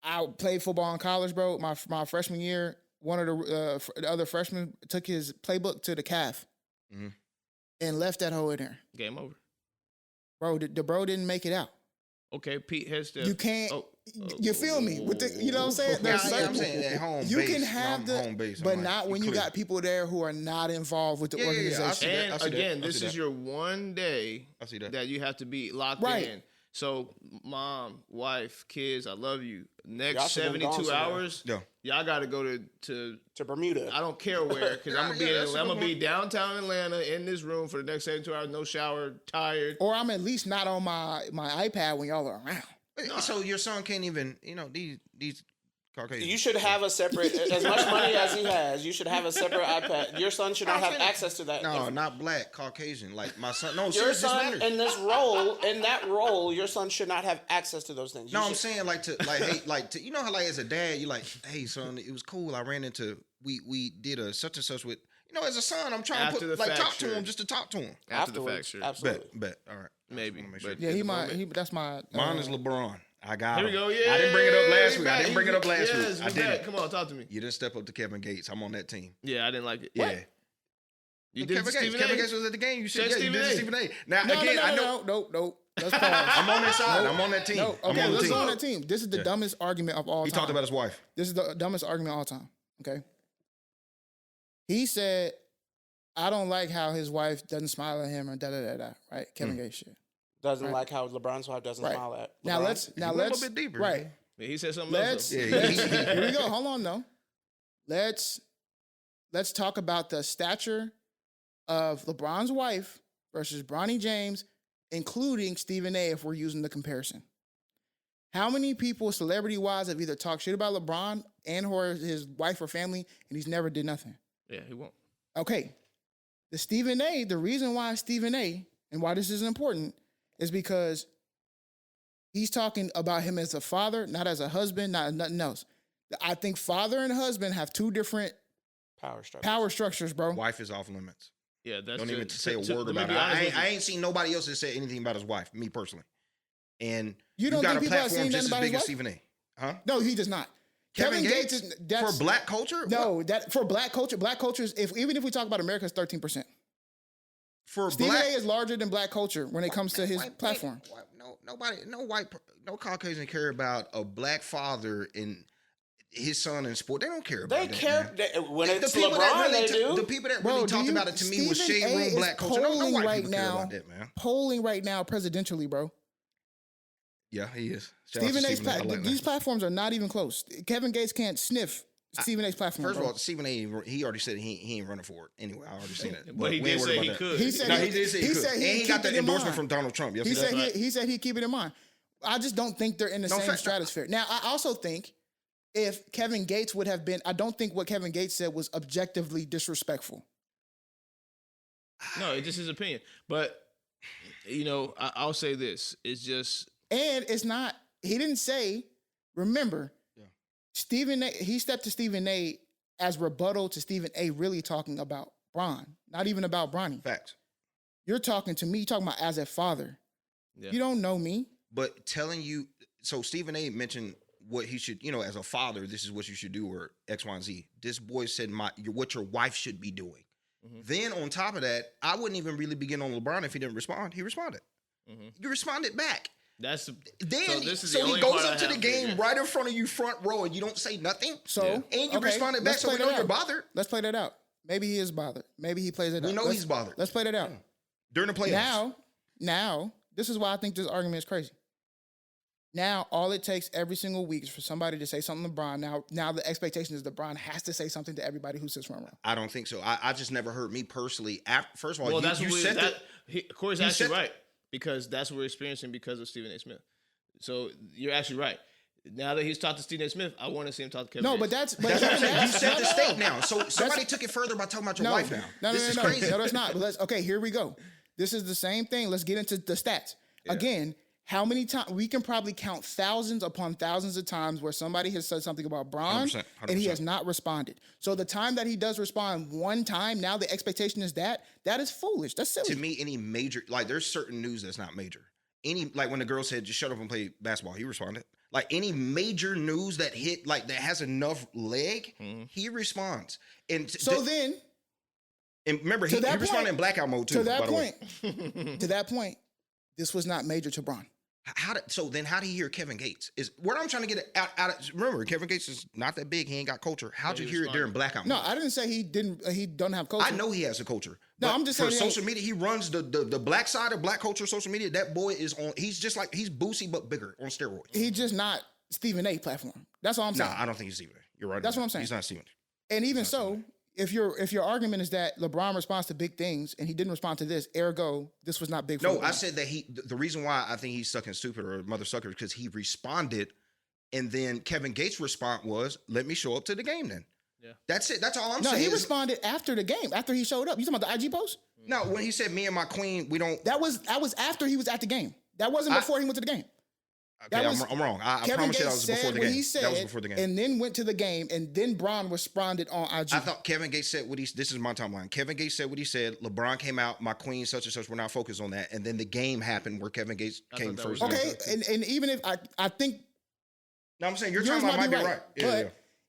I played football in college, bro. My freshman year, one of the other freshmen took his playbook to the calf Mhm. and left that hole in there, Game over. bro. The bro didn't make it out. Okay, Pete Headstep. You can't. Oh, You feel me? With the, you know what I'm saying? Yeah, There's I'm certain- saying at home you base. can have I'm the, home base. I'm but like, not when you clear. got people there who are not involved with the Yeah, I organization. see that. And I see that. again, I this see is that. your one day I see that. that you have to be locked Right. in. So, mom, wife, kids, I love you. Y'all Next should've been gone 72 somewhere. hours, Yeah. y'all got to go to To Bermuda. I don't care where, because I'm Yeah, that's a gonna good be one. downtown Atlanta in this room for the next 72 hours, no shower, tired. Or I'm at least not on my iPad when y'all are around. So your son can't even, these Caucasian. You should have a separate, as much money as he has, you should have a separate iPad. Your son should not have access to that. No, not black, Caucasian. Like my son. No, Your seriously, this son matters. in that role, your son should not have access to those things. You No, I'm should- saying you know how like as a dad, you like, hey son, it was cool. I ran into we did a such and such with as a son, I'm trying After to the put fact, talk to sure. him just to talk to him. After the afterwards, fact, sure. absolutely. Bet. All right. I just Maybe, wanna make sure. but- Yeah, At he the might. moment. That's my. Mine is LeBron. I got Here him. we go. Yeah, I didn't bring it up last he's week. I back. didn't bring it up last Yes, week. he's I back. didn't. Come on, talk to me. You didn't step up to Kevin Gates. I'm on that team. Yeah, I didn't like it. Yeah. You did Kevin Stephen Gates. Kevin A? Gates was at the game. You said, Said yeah, you did Stephen A. Stephen A. Now, No, again, I know. no. Let's pause. I'm on that side. I'm on that team. No, I'm okay, on the let's team. go on that team. This is the Yeah. dumbest argument of all He time. talked about his wife. This is the dumbest argument of all time. Okay. He said, "I don't like how his wife doesn't smile at him or da da da da." Right? Kevin Gates shit. Doesn't Right. like how LeBron's wife doesn't Right. smile at. Now LeBron. let's went a little bit deeper. Right. Yeah, he said something Let's. else. Yeah, Here we go. Hold on, though. Let's talk about the stature of LeBron's wife versus Bronny James, including Stephen A. if we're using the comparison. How many people, celebrity-wise, have either talked shit about LeBron and or his wife or family, and he's never did nothing? Yeah, he won't. Okay. The reason why Stephen A. and why this is important is because he's talking about him as a father, not as a husband, not nothing else. I think father and husband have two different power structures, bro. Wife is off limits. Yeah, that's Don't even just- say a to- word let me about be it. honest with you. I ain't seen nobody else that said anything about his wife, me personally. And You don't got think a people have platform seen just as nothing big about as his Stephen A. Huh? No, he does not. Kevin Gates that's, for black culture? No, What? that for black culture is even if we talk about America, it's 13%. For Stephen black A. is larger than black culture when it comes to his platform. No Caucasian care about a black father and his son in sport. They don't care about They that. care man. when it's people LeBron. that They really do. the people that Bro, really do talked you- about it to me was Stephen shade A. room is black culture. No polling white right people care now. about that, man. Polling right now presidentially, bro. Yeah, he is. Shout out to Stephen A's Stephen A. I like these that. platforms are not even close. Kevin Gates can't sniff Stephen A's platform. First of bro. all, Stephen A. He already said he ain't running for it. Anyway, I already seen it. But he we ain't did worried say about he that. could. He said No, he did say he could. said And he he'd got keep the it in endorsement mind. from Donald Trump. Yes, He he said did. he said he'd keep it in mind. I just don't think they're in the No, same fact- stratosphere. Now, I also think if Kevin Gates would have been, I don't think what Kevin Gates said was objectively disrespectful. No, it's just his opinion. But I'll say this: it's just And it's not, he didn't say, remember, Yeah. Stephen A, he stepped to Stephen A as rebuttal to Stephen A really talking about Bron, not even about Bronny. Facts. You're talking to me, you're talking about as a father. Yeah. You don't know me. But telling you, so Stephen A. mentioned what he should, as a father, this is what you should do, or X, Y, and Z. This boy said, what your wife should be doing. Mhm. Then on top of that, I wouldn't even really begin on LeBron if he didn't respond. He responded. Mhm. You responded back. that's Then So this is the he only goes part I up to the have game here. right in front of you, front row, and you don't say nothing. So, Yeah. And you okay, responded back, let's so we play know that you're out. bothered. Let's play that out. Maybe he is bothered. Maybe he plays it out. We know Let's- he's bothered. Let's play that out. Yeah. During the playoffs. Now, this is why I think this argument is crazy. Now, all it takes every single week is for somebody to say something to LeBron. Now the expectation is LeBron has to say something to everybody who sits front row. I don't think so. I just never heard me personally. First of all, well. you, That's you what said that. Corey's you actually said- right because that's what we're experiencing because of Stephen A. Smith. So you're actually right. Now that he's talked to Stephen A. Smith, I want to see him talk to Kevin. No, Gates. but that's That's what I'm saying. You set the no, state now. So somebody took it further by talking about your wife now. No, This is no, crazy. No, that's not. But okay, here we go. This is the same thing. Let's get into the stats. Again, how many times we can probably count thousands upon thousands of times where somebody has said something about Bron 100%, and he has not responded. So the time that he does respond one time, now the expectation is that is foolish. That's silly. To me, any major, like there's certain news that's not major. Like when the girl said, just shut up and play basketball, he responded. Like any major news that hit, like that has enough leg, he responds. And then and remember, to he that responded point- in blackout mode too. to that by the way. point, to that point, this was not major to Bron. So then how do you hear Kevin Gates? Is what I'm trying to get out of, remember, Kevin Gates is not that big. He ain't got culture. How'd you he hear it during responded. blackout No, mode? I didn't say he didn't. He don't have culture. I know he has a culture. No, but I'm just for saying he social media. He runs the black side of black culture, social media. That boy is on. He's just like he's Boosie but bigger on steroids. He's just not Stephen A. platform. That's all I'm saying. Nah, I don't think he's Stephen A. You're right. That's on what I'm that. saying. He's not Stephen A. And even so, if your argument is that LeBron responds to big things and he didn't respond to this, ergo, this was not big for No, LeBron. I said that the reason why I think he's stuck in stupid or Mutha-Stucka is because he responded, and then Kevin Gates' response was, "Let me show up to the game." Then, Yeah. that's it. That's all I'm No, saying. he is- responded after the game, after he showed up. You talking about the IG post? No, when he said, "Me and my queen, we don't." That was after he was at the game. That wasn't before he went to the game. Okay, that was- I'm wrong. I Kevin promise you that Gates was before said the what game. he said, That was before the game. and then went to the game, and then Bron responded on IG. I thought Kevin Gates said what he. This is my timeline. Kevin Gates said what he said. LeBron came out. My queen, such and such. We're not focused on that. And then the game happened where Kevin Gates I came thought that first. was- okay, and even if I think No, I'm saying your yours timeline might be right. Yeah, but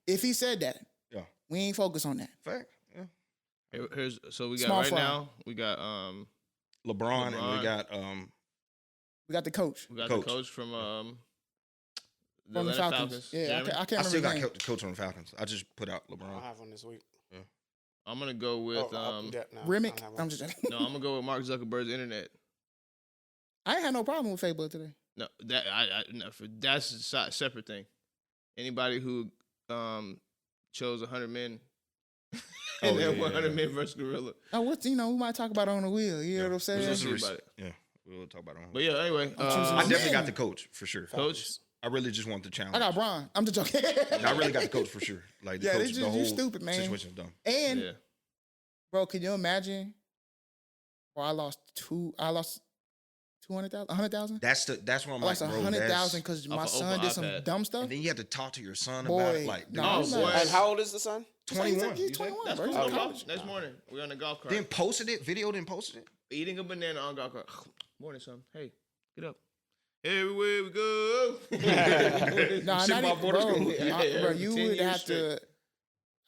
yeah, if he said that, yeah. we ain't focused on that. Fact. Yeah. Here's so we got Small right fry. now we got LeBron and LeBron. we got We got the coach the Coach. coach from the from the Atlanta Falcons. Falcons. Yeah, Jeremy. I can't I remember still his got name. coach on the Falcons. I just put out I'll LeBron. have one this week. I'm gonna go with No, Remick. I don't have one. I'm just joking. no, I'm gonna go with Mark Zuckerberg's internet. I ain't had no problem with Facebook today. No, that no, that's a separate thing. Anybody who chose 100 men And Oh, then yeah, 100 yeah. men versus gorilla. Oh, we might talk about it on the wheel. You know what I'm saying? Let's see about it. Yeah, we'll talk about it. But yeah, anyway, I'm choosing I Man. definitely got the coach for sure. Coach. I really just want the challenge. I got Bron. I'm just joking. I really got the coach for sure. Like the Yeah, coach, they just- the you whole stupid, man. situation's dumb. And Yeah. bro, can you imagine? Well, I lost 200,000, 100,000. That's what I'm I lost like, bro. 100,000 because my Off an son open did some iPad. dumb stuff. And then you have to talk to your son Boy, about it. Like, dude, no, Oh, I'm boy. not- And how old is the son? 21. He's You 21, That's bro. cool. He's in No, college. next morning, we're on the golf cart. Then posted it, videoed and posted it. Eating a banana on golf cart. Morning, son. Hey, get up. Everywhere we go. Nah, Shit not my even, border bro. school. Bro, you 10 would years have to.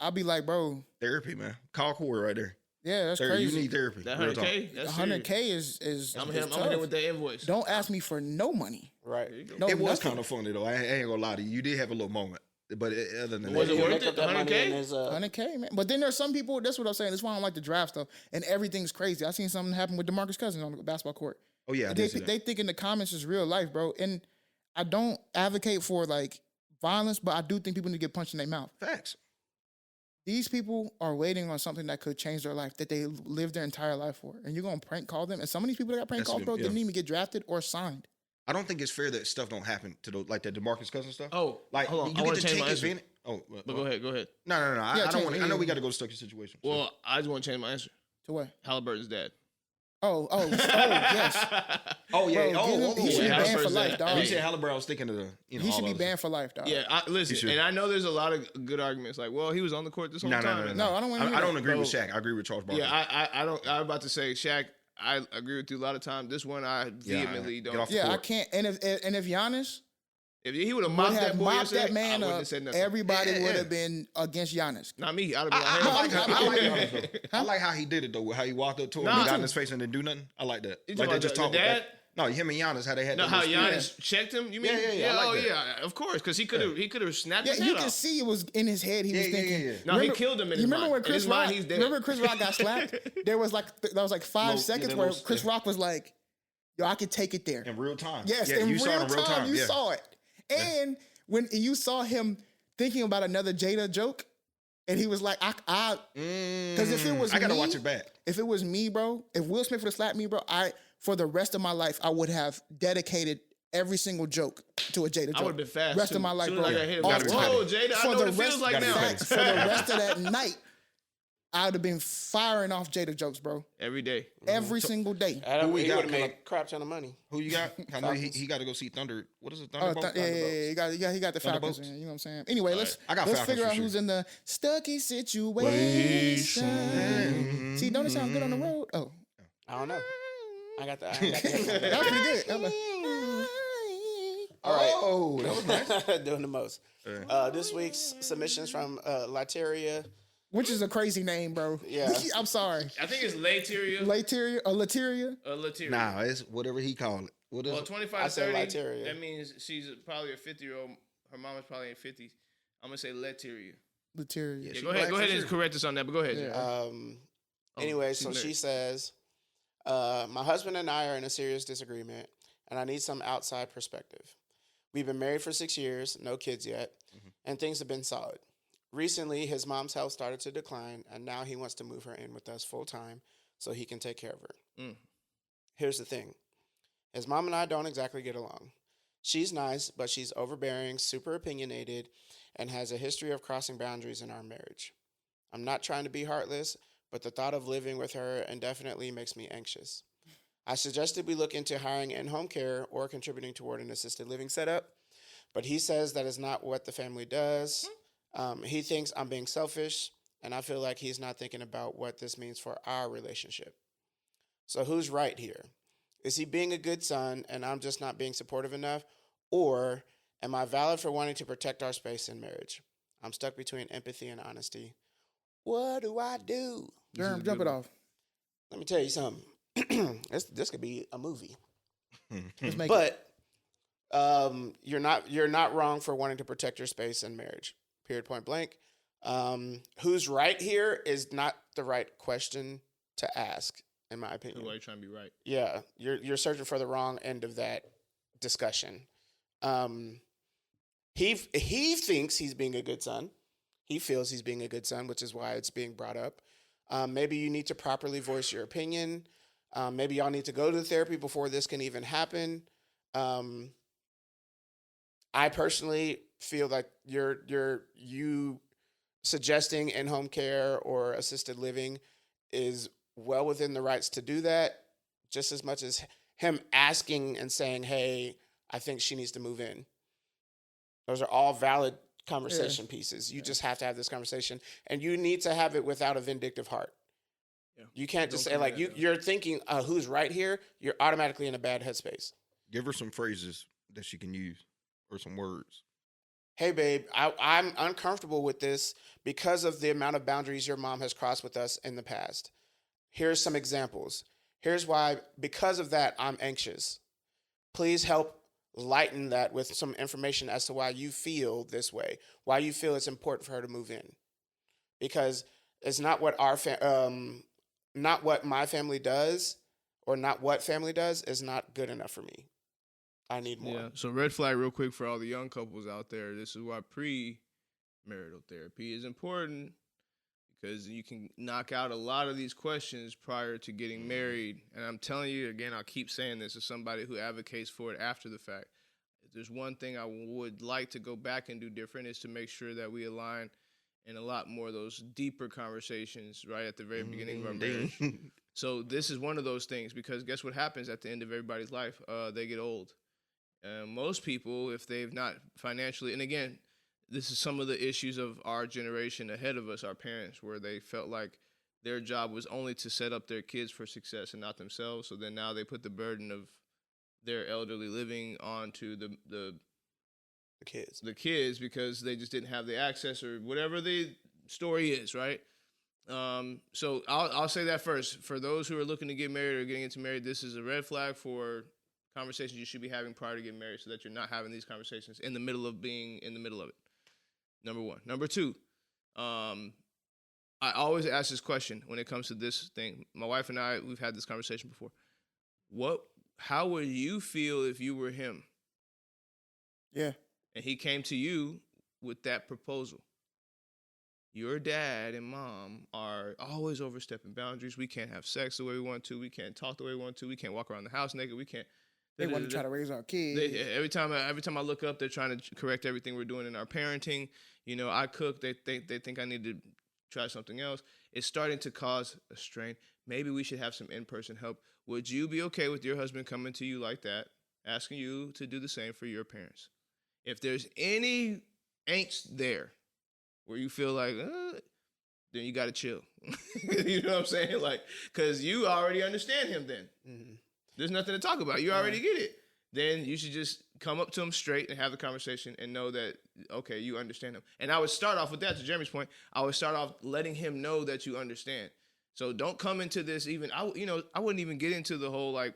I'll be like, bro. Therapy, man. Call Corey right there. Yeah, that's Therapy. crazy. You need therapy. That Real talk. 100K? That's 100K is I'm is here tough. with that invoice. Don't ask me for no money. Right. There you go. No, It was nothing. kind of funny though. I ain't gonna lie to you. You did have a little moment, but other than Was that, it He'll worth make it? up that money 100K? in his, 100K, man. But then there's some people. That's what I'm saying. That's why I don't like the draft stuff. And everything's crazy. I seen something happen with DeMarcus Cousins on the basketball court. Oh yeah, I they did see that. they think in the comments is real life, bro. And I don't advocate for like violence, but I do think people need to get punched in their mouth. Facts. These people are waiting on something that could change their life that they lived their entire life for, and you're gonna prank call them. And some of these people that got prank That's called, good, bro, yeah. didn't even get drafted or signed. I don't think it's fair that stuff don't happen to those like that DeMarcus Cousins stuff. Oh, like hold on. you I get want to to change take my answer. advantage. Oh, But go ahead. No. I Yeah, don't change- want. I yeah, know we yeah. got to go to Stucky's situation. so. Well, I just want to change my answer. To what? Halliburton's dad. Oh, yes. Oh yeah. Bro, get him- he should be yeah, banned for Halliburton's life, dad. dog. When you said Halliburton, I was thinking of the. He should all be those- banned for life, dog. Yeah, listen, should. and I know there's a lot of good arguments. Like, well, he was on the court this whole No, time. No, I don't wanna hear I don't that. agree with Bro. Shaq. I agree with Charles Barkley. Yeah, I don't. I'm about to say, Shaq. I agree with you a lot of times. This one, I Yeah, vehemently get don't. off the Yeah, I court. can't. And if Giannis If he would have would mopped have that boy mopped yesterday, that man I wouldn't up, have said nothing. everybody Yeah, would yeah. have been against Giannis. Not me. I'd have been I like, like hey, I like Giannis, though. I like how he did it though. with How he walked up to him, Nah, and got too. in his face, and didn't do nothing. I like that. You Like talking they about just the talked. dad? No, him and Giannis, how they had. No, that how little Giannis checked him? You mean? Yeah, I like oh that. yeah, of course, because he could have snapped Yeah, his you head can off. see it was in his head. He was Yeah, thinking. yeah. No, he killed him in his You remember mind. when In Chris his Rock? mind, he's dead. Remember Chris Rock got slapped? There was like 5 Low- seconds yeah, where low- Chris Rock was like, "Yo, I could take it there." in real time. Yes, yeah, in you real saw it in real time, time. you yeah. saw it. And when you saw him thinking about another Jada joke, and he was like, "I," because if it was I gotta me, watch it back. If it was me, bro, if Will Smith would have slapped me, bro, for the rest of my life, I would have dedicated every single joke to a Jada joke. I would have been fast. Rest of my life, Soon bro. as I got hit, Off like, be whoa, ready. Jada, I For know the what it feels rest- like gotta be now. ready. for the rest of that night, I would have been firing off Jada jokes, bro. Every day. Every single day. Who we He got? would have made a crap ton of money. Who you got? I know he got to go see Thunder. What is it? Oh, Thunderbolts? he got the Falcons. Thunderbolts. In, you know what I'm saying? Anyway, let's I got let's Falcons figure for out sure. who's in the Stucky situation. See, don't it sound good on the road? Oh, I don't know. I got that. that was pretty good. I'm like, All right. Oh, that was nice. Doing the most. This week's submissions from Lateria. which is a crazy name, bro. Yeah. I'm sorry. I think it's Lateria. Lateria or Lateria? Lateria. Nah, it's whatever he called it. What is Well, it? 25 I to said 30. Lateria. That means she's probably a 50-year-old. Her mom is probably in 50s. I'm gonna say Lateria. Lateria. Yeah, she go ahead. black Go for ahead and sure. correct us on that. But go ahead. Yeah. Jay. Anyway, she's so she married. says, my husband and I are in a serious disagreement, and I need some outside perspective. We've been married for 6 years, no kids yet, and things have been solid. Recently, his mom's health started to decline, and now he wants to move her in with us full time so he can take care of her. Mm. Here's the thing. His mom and I don't exactly get along. She's nice, but she's overbearing, super opinionated, and has a history of crossing boundaries in our marriage. I'm not trying to be heartless, but the thought of living with her indefinitely makes me anxious. I suggested we look into hiring in-home care or contributing toward an assisted living setup, but he says that is not what the family does. He thinks I'm being selfish, and I feel like he's not thinking about what this means for our relationship. So who's right here? Is he being a good son and I'm just not being supportive enough? Or am I valid for wanting to protect our space in marriage? I'm stuck between empathy and honesty. What do I do? Jerm, jump it off. Let me tell you something. This could be a movie. Let's make it. But you're not wrong for wanting to protect your space in marriage. Period. Point blank. Who's right here is not the right question to ask, in my opinion. Why are you trying to be right? Yeah, you're searching for the wrong end of that discussion. He thinks he's being a good son. he feels he's being a good son, which is why it's being brought up. Maybe you need to properly voice your opinion. Maybe y'all need to go to therapy before this can even happen. I personally feel like you suggesting in-home care or assisted living is well within the rights to do that, just as much as him asking and saying, hey, I think she needs to move in. Those are all valid conversation pieces. You just have to have this conversation, and you need to have it without a vindictive heart. Yeah. You can't just say, like, you're thinking who's right here. You're automatically in a bad headspace. Give her some phrases that she can use or some words. Hey, babe, I'm uncomfortable with this because of the amount of boundaries your mom has crossed with us in the past. Here's some examples. Here's why, because of that, I'm anxious. Please help lighten that with some information as to why you feel this way, why you feel it's important for her to move in. Because it's not what not what my family does, or not what family does is not good enough for me. I need more. Yeah. So red flag real quick for all the young couples out there. This is why pre-marital therapy is important, because you can knock out a lot of these questions prior to getting married. And I'm telling you, again, I'll keep saying this as somebody who advocates for it after the fact. If there's one thing I would like to go back and do different is to make sure that we align in a lot more of those deeper conversations right at the very beginning of our marriage. So this is one of those things, because guess what happens at the end of everybody's life? They get old. Most people, if they've not financially, and again, this is some of the issues of our generation ahead of us, our parents, where they felt like their job was only to set up their kids for success and not themselves. So then now they put the burden of their elderly living onto the kids because they just didn't have the access or whatever the story is, right? So I'll say that first. For those who are looking to get married or getting into marriage, this is a red flag for conversations you should be having prior to getting married, so that you're not having these conversations in the middle of being in the middle of it. Number one. Number two, I always ask this question when it comes to this thing. My wife and I, we've had this conversation before. How would you feel if you were him? Yeah. And he came to you with that proposal? Your dad and mom are always overstepping boundaries. We can't have sex the way we want to. We can't talk the way we want to. We can't walk around the house naked. We can't. They want to try to raise our kids. Every time I look up, they're trying to correct everything we're doing in our parenting. You know, I cook. They think I need to try something else. It's starting to cause a strain. Maybe we should have some in-person help. Would you be okay with your husband coming to you like that, asking you to do the same for your parents? If there's any angst there where you feel like, then you got to chill. You know what I'm saying? Like, because you already understand him then. Mm-hmm. There's nothing to talk about. You already get it. Then you should just come up to him straight and have the conversation and know that, okay, you understand him. And I would start off with that, to Jeremy's point. I would start off letting him know that you understand. So don't come into this I wouldn't even get into the whole, like,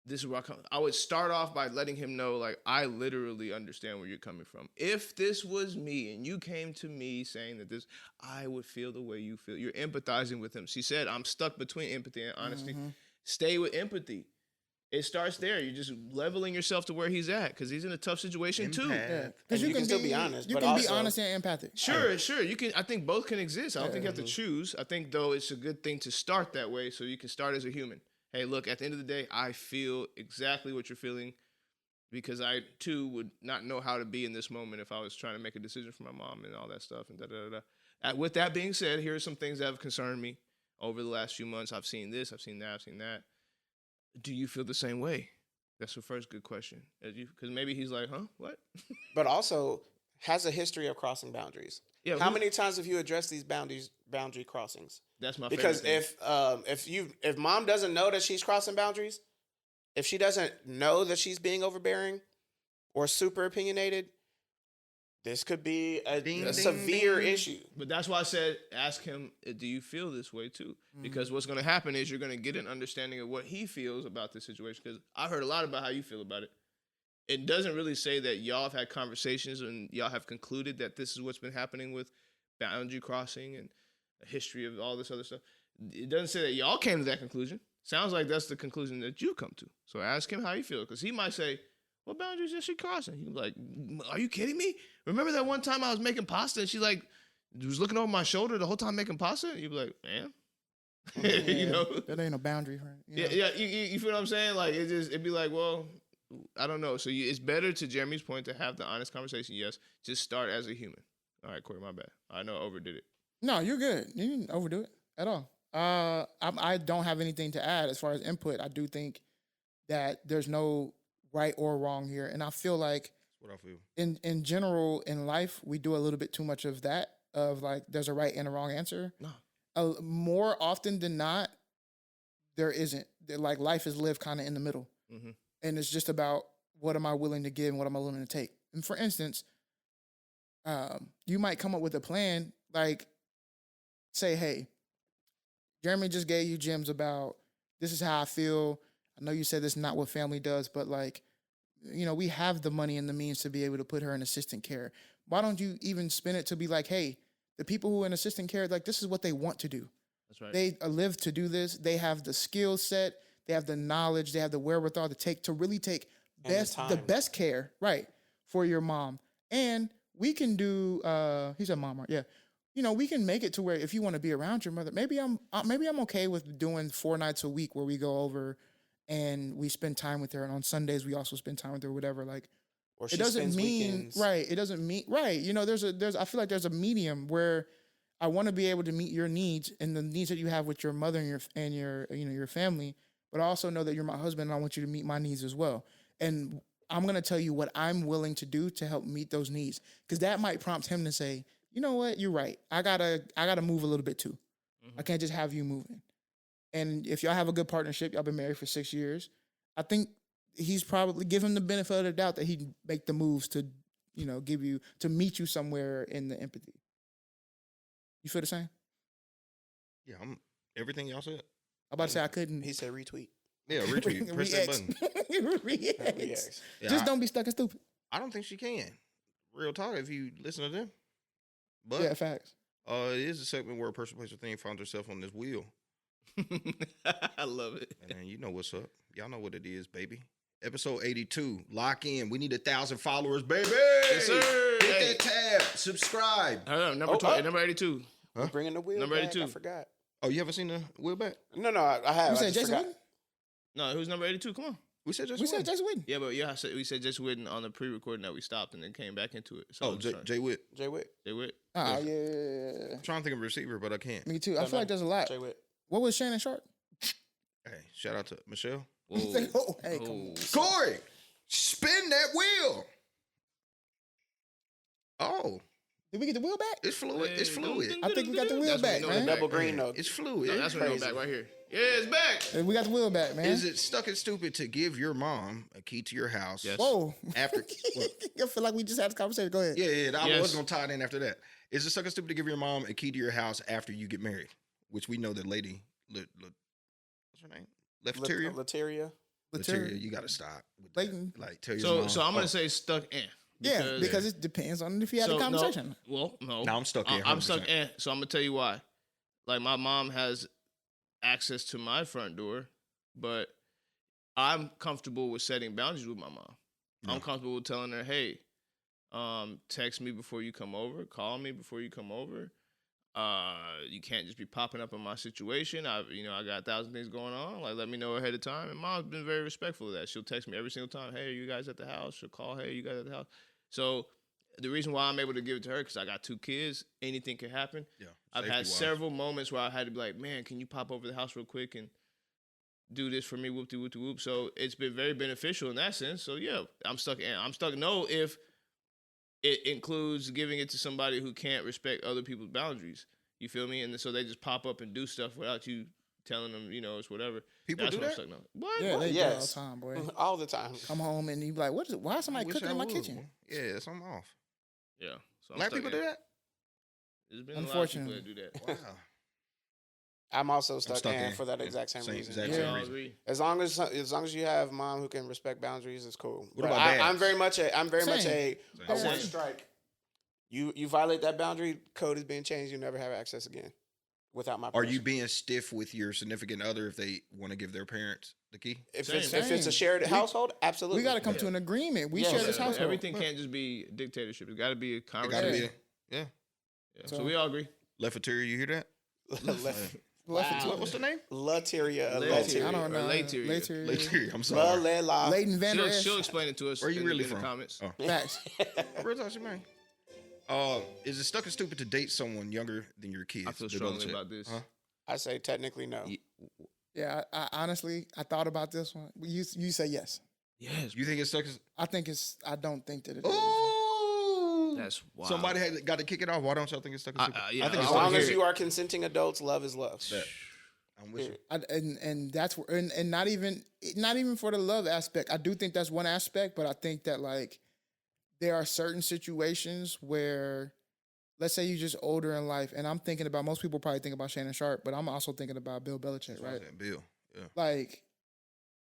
this is where I would start off by letting him know, like, I literally understand where you're coming from. If this was me and you came to me saying that this, I would feel the way you feel. You're empathizing with him. She said, I'm stuck between empathy and honesty. Mm-hmm. Stay with empathy. It starts there. You're just leveling yourself to where he's at, because he's in a tough situation too. Because you can still be honest. You can be honest and empathic. Sure. You can. I think both can exist. I don't think you have to choose. I think, though, it's a good thing to start that way, so you can start as a human. Hey, look, at the end of the day, I feel exactly what you're feeling, because I, too, would not know how to be in this moment if I was trying to make a decision for my mom and all that stuff. And With that being said, here are some things that have concerned me over the last few months. I've seen this, I've seen that, I've seen that. Do you feel the same way? That's the first good question. Because maybe he's like, huh, what? But also has a history of crossing boundaries. Yeah. How many times have you addressed these boundary crossings? That's my because favorite thing. if mom doesn't know that she's crossing boundaries, if she doesn't know that she's being overbearing or super opinionated, this could be a severe issue. But that's why I said, ask him, do you feel this way too? Mm-hmm. Because what's going to happen is you're going to get an understanding of what he feels about this situation. Because I heard a lot about how you feel about it. It doesn't really say that y'all have had conversations and y'all have concluded that this is what's been happening with boundary crossing and a history of all this other stuff. It doesn't say that y'all came to that conclusion. Sounds like that's the conclusion that you come to. So ask him how he feels, because he might say, what boundaries is she crossing? He's like, are you kidding me? Remember that one time I was making pasta and she like was looking over my shoulder the whole time making pasta, you'd be like, man, you Yeah, know? that ain't a boundary for it. Yeah. You feel what I'm saying? Like it'd be like, well, I don't know. So it's better, to Jeremy's point, to have the honest conversation. Yes, just start as a human. All right, Cori, my bad. I know I overdid it. No, you're good. You didn't overdo it at all. I don't have anything to add as far as input. I do think that there's no right or wrong here, and I feel like That's what I feel. in general in life we do a little bit too much of that. Of like, there's a right and a wrong answer. No. More often than not, there isn't. Like, life is lived kind of in the middle, Mm-hmm. and it's just about what am I willing to give and what am I willing to take. And for instance, you might come up with a plan, like say, hey, Jeremy just gave you gems about this is how I feel. I know you said this is not what family does, but like, we have the money and the means to be able to put her in assistant care. Why don't you even spin it to be like, hey, the people who are in assistant care, like, this is what they want to do. That's right. They live to do this. They have the skill set. They have the knowledge. They have the wherewithal to really take And the time. best care, right, for your mom. And we can do. He said, "Mom, right? Yeah." We can make it to where if you want to be around your mother, maybe I'm okay with doing 4 nights a week where we go over and we spend time with her, and on Sundays we also spend time with her, whatever. Like, Or it she doesn't spends mean weekends. right. It doesn't mean right. There's I feel like there's a medium where I want to be able to meet your needs and the needs that you have with your mother and your family, but I also know that you're my husband and I want you to meet my needs as well. And I'm gonna tell you what I'm willing to do to help meet those needs, because that might prompt him to say, you know what, you're right. I gotta move a little bit too. I can't just have you moving. And if y'all have a good partnership, y'all been married for 6 years, I think he's probably give him the benefit of the doubt that he'd make the moves to, to meet you somewhere in the empathy. You feel the same? Yeah, everything y'all said. I'm about to say I couldn't. He said retweet. Yeah, retweet. Press that button. Reacts. Reacts. Yeah, Just don't be stuck and stupid. I don't think she can. Real talk, if you listen to them. But Yeah, facts. it is a segment where a person, place, or thing finds herself on this wheel. I love it. And you know what's up. Y'all know what it is, baby. Episode 82. Lock in. We need 1,000 followers, baby. Yes, sir. Hit Hey. that tab. Subscribe. Hold on, number Oh, 20, oh. number 82. Huh? Bringing the wheel Number back. 82. I forgot. Oh, you haven't seen the wheel back? No, I have. You I said just Jason forgot. Witten? No, who's number 82? Come on. We said just We said Jason Witten. Yeah, but we said Jason Witten on the pre-recording that we stopped and then came back into it. So Oh, Jay Witt. Jay Witt. Jay Witt. Oh, Yes. yeah. I'm trying to think of a receiver, but I can't. Me too. I feel like there's a lot. Jay Witt. What was Shannon Sharp? Hey, shout out to Michelle. Whoa. Like, oh, hey, come on. Cori, spin that wheel. Oh, Did we get the wheel back? it's fluid. It's fluid. I think we got the wheel That's when back, you know man. it's Double back. green though. It's fluid. No, that's when it's Crazy. back right here. Yeah, it's back. Hey, we got the wheel back, man. Is it stuck and stupid to give your mom a key to your house? Yes. Whoa. After what? I feel like we just had this conversation. Go ahead. Yeah, I Yes. was gonna tie it in after that. Is it stuck and stupid to give your mom a key to your house after you get married? Which we know that lady, what's her name? Lefteria. Lateria. Lateria, you gotta stop. With Blatant. that. Like tell your So mom. so I'm gonna oh, say stuck in. Yeah, because it depends on if you had So, a no, conversation. well, no. No, I'm stuck in. I'm stuck 100%. in. So I'm gonna tell you why. Like my mom has access to my front door, but I'm comfortable with setting boundaries with my mom. Yeah. I'm comfortable with telling her, hey, text me before you come over, call me before you come over. You can't just be popping up in my situation. I got 1,000 things going on. Like, let me know ahead of time. And mom's been very respectful of that. She'll text me every single time. Hey, are you guys at the house? She'll call. Hey, you guys at the house? So the reason why I'm able to give it to her, because I got 2 kids. Anything can happen. Yeah, I've had safety-wise. several moments where I had to be like, man, can you pop over the house real quick and do this for me? Whoop de whoop de whoop. So it's been very beneficial in that sense. So yeah, I'm stuck. No, if it includes giving it to somebody who can't respect other people's boundaries. You feel me? And so they just pop up and do stuff without you telling them, it's whatever. People That's do what I'm that? stuck now. What? Yeah, What? they Yes. do all the time, boy. All the time. Come home and you be like, what is it? Why is somebody I wish cooking I in my would, kitchen? boy. Yeah, something off. Yeah. So I'm Black stuck people in. do that? There's been a lot of people Unfortunately. that do that. Wow. I'm also stuck, stuck in in. for that Yeah, exact same reason. exact Yeah, same I reason. agree. As long as you have mom who can respect boundaries, it's cool. What But about I'm dads? very much a Same. one Same. strike. You violate that boundary, code is being changed. You never have access again without my Are permission. you being stiff with your significant other if they want to give their parents the key? If Same. it's a Same. shared household, absolutely. We got to come Yeah. to an agreement. We Yeah, share yeah, this yeah. household. Everything can't just be dictatorship. It got to be a It got to conversation. be. Yeah. Yeah. So we all agree. Lefateria, you hear that? Wow. What's the name? Lateria. Lateria. I don't know. Lateria. Lateria. I'm sorry. Leighton Vander Esch. She'll explain it to us. Where you really in from? the comments. Oh. Facts. Where's that your man? Is it stuck and stupid to date someone younger than your kids? I feel strongly about this. Huh? I say technically no. Yeah, I honestly, I thought about this one. You say yes. Yes. You think it's stuck? I don't think that it is. Oh, That's wild. Somebody had got to kick it off. Why don't y'all think it's stuck and stupid? yeah, I think As it's long stuck. as you are consenting adults, love is love. I'm with you. And that's where, and not even for the love aspect. I do think that's one aspect, but I think that like there are certain situations where, let's say you're just older in life, and I'm thinking about, most people probably think about Shannon Sharp, but I'm also thinking about Bill Belichick, right? Bill. Yeah. Like,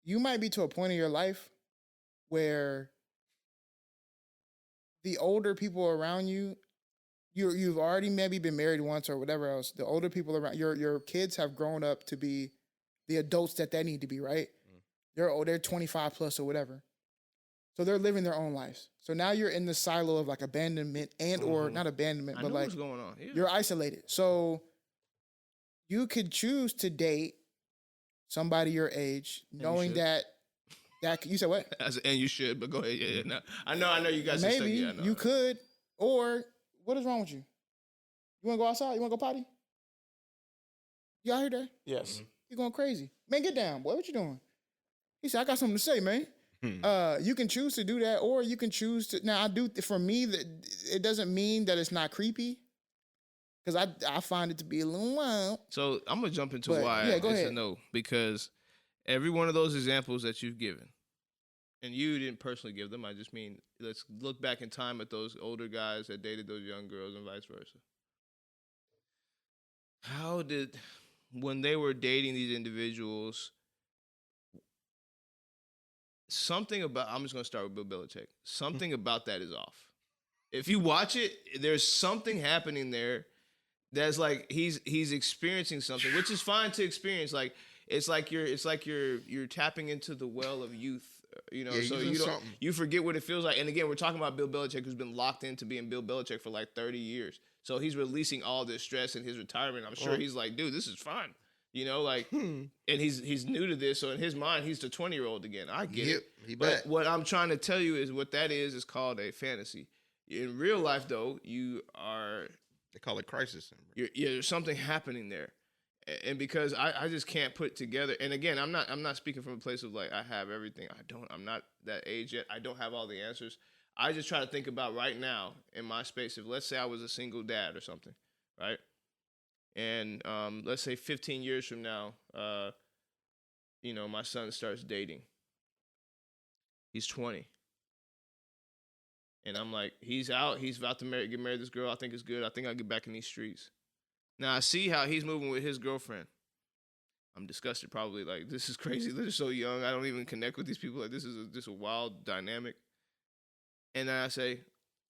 you might be to a point in your life where the older people around you, you've already maybe been married once or whatever else. The older people around your kids have grown up to be the adults that they need to be, right? They're 25 plus or whatever. So they're living their own lives. So now you're in the silo of like abandonment and or not abandonment, I but know like what's going on. Yeah. you're isolated. So you could choose to date somebody your age, knowing should. that you said what? And you should, but go ahead. Yeah. No, I know you guys. Maybe are stuck. Yeah, I know. you could, or what is wrong with you? You want to go outside? You want to go potty? You out here there? Yes. You going crazy? Man, get down, boy. What you doing? He said, I got something to say, man. You can choose to do that, or you can choose to. Now, I do. For me, that it doesn't mean that it's not creepy, because I find it to be a little wild. So I'm gonna jump into But, why yeah, go it's ahead. a no, because every one of those examples that you've given, and you didn't personally give them. I just mean, let's look back in time at those older guys that dated those young girls and vice versa. How did, when they were dating these individuals, something about, I'm just going to start with Bill Belichick. Something about that is off. If you watch it, there's something happening there that's like he's experiencing something, which is fine to experience. Like it's like you're tapping into the well of youth, you know. Yeah, so you forget what it feels like. And again, we're talking about Bill Belichick, who's been locked into being Bill Belichick for like 30 years. So he's releasing all this stress in his retirement. I'm sure he's like, dude, this is fun. You know, like, and he's new to this, so in his mind, he's the 20-year-old again. I get it. But what I'm trying to tell you is what that is called a fantasy. In real life, though, you are. They call it crisis. There's something happening there, and because I just can't put together. And again, I'm not speaking from a place of like I have everything. I'm not that age yet. I don't have all the answers. I just try to think about right now in my space. If let's say I was a single dad or something, right? And let's say 15 years from now, my son starts dating. He's 20. And I'm like, he's out. He's about to get married to this girl. I think it's good. I think I'll get back in these streets. Now, I see how he's moving with his girlfriend. I'm disgusted probably. Like, this is crazy. They're so young. I don't even connect with these people. Like, this is just a wild dynamic. And then I say,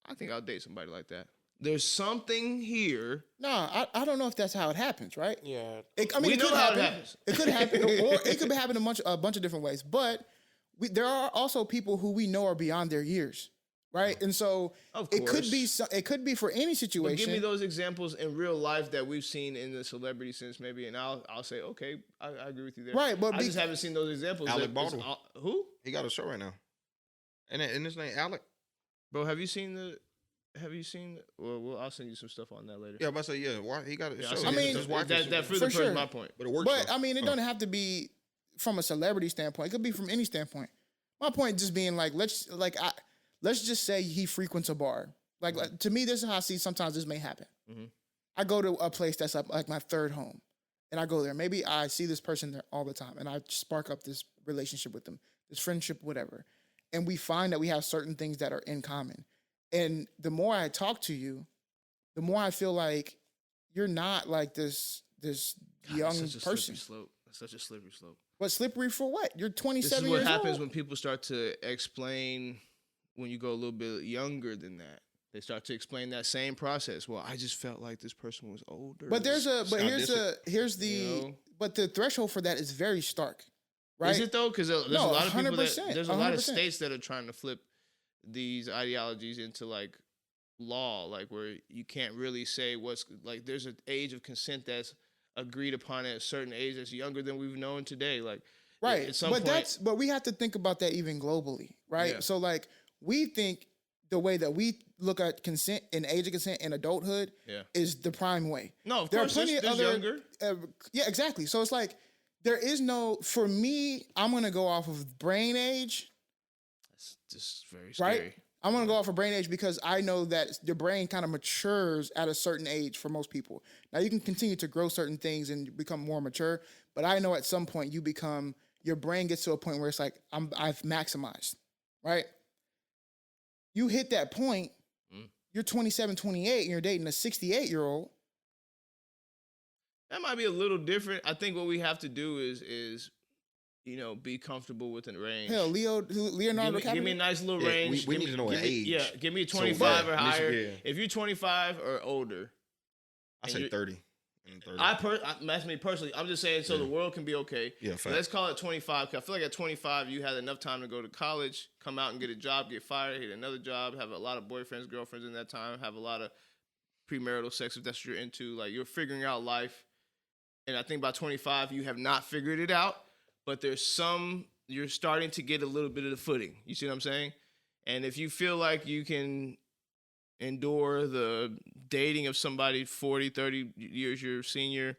I think I'll date somebody like that. There's something here. No, I don't know if that's how it happens, right? Yeah. It We know could how it happen. happens. It could happen, or it could happen a bunch of different ways. But there are also people who we know are beyond their years, right? And so Of it could course. be for any But situation. give me those examples in real life that we've seen in the celebrity sense, maybe, and I'll say, okay, I agree with you there. Right, but I just haven't seen those examples. Alec that it's Baldwin. Who? He got a show right now. And his name Alec? Bro, have you seen well, I'll send you some stuff on that later. Yeah, but I say, yeah, why he got a Yeah, show. I mean, his wife that is- further For proves sure. my point. but it works. But though. I mean, it doesn't have to be from a celebrity standpoint. It could be from any standpoint. My point just being like, let's just say he frequents a bar. Like to me, this is how I see sometimes this may happen. Mhm. I go to a place that's like my third home, and I go there. Maybe I see this person there all the time, and I spark up this relationship with them, this friendship, whatever. And we find that we have certain things that are in common. And the more I talk to you, the more I feel like you're not like this young That's such a person. slippery slope. That's such a slippery slope. But slippery for what? You're This 27 is what years happens old. when people start to explain when you go a little bit younger than that. They start to explain that same process. Well, I just felt like this person was older. But here's the You know? but the threshold for that is very stark, right? Is it though? Because there's No, a lot of people 100%, there's a lot of 100%. states that are trying to flip these ideologies into like law, like where you can't really say what's like. There's an age of consent that's agreed upon at a certain age that's younger than we've known today. Like, Right. At some But point, but we have to think about that even globally, right? Yeah. So like we think the way that we look at consent and age of consent in adulthood Yeah. is the prime way. No, of There are course, plenty of there's other younger. yeah, exactly. So it's like there is no for me, I'm gonna go off of brain age, It's just very scary. right? I'm gonna go off of brain age because I know that your brain kind of matures at a certain age for most people. Now you can continue to grow certain things and become more mature, but I know at some point your brain gets to a point where it's like I've maximized, right? You hit that point, you're 27, 28, and you're dating a 68-year-old. That might be a little different. I think what we have to do is be comfortable within range. Hell, Leonardo DiCaprio. Give me a nice little Yeah, range. we need to know an age. Yeah, give me So, 25 or yeah, higher. yeah. If you're 25 or older, I and say you're- 30. And 30. That's me personally. I'm just saying so the world can be okay. Yeah, So fact. let's call it 25. 'Cause I feel like at 25 you had enough time to go to college, come out and get a job, get fired, get another job, have a lot of boyfriends, girlfriends in that time, have a lot of premarital sex if that's what you're into. Like you're figuring out life. And I think by 25 you have not figured it out, but you're starting to get a little bit of the footing. You see what I'm saying? And if you feel like you can endure the dating of somebody 40, 30 years your senior,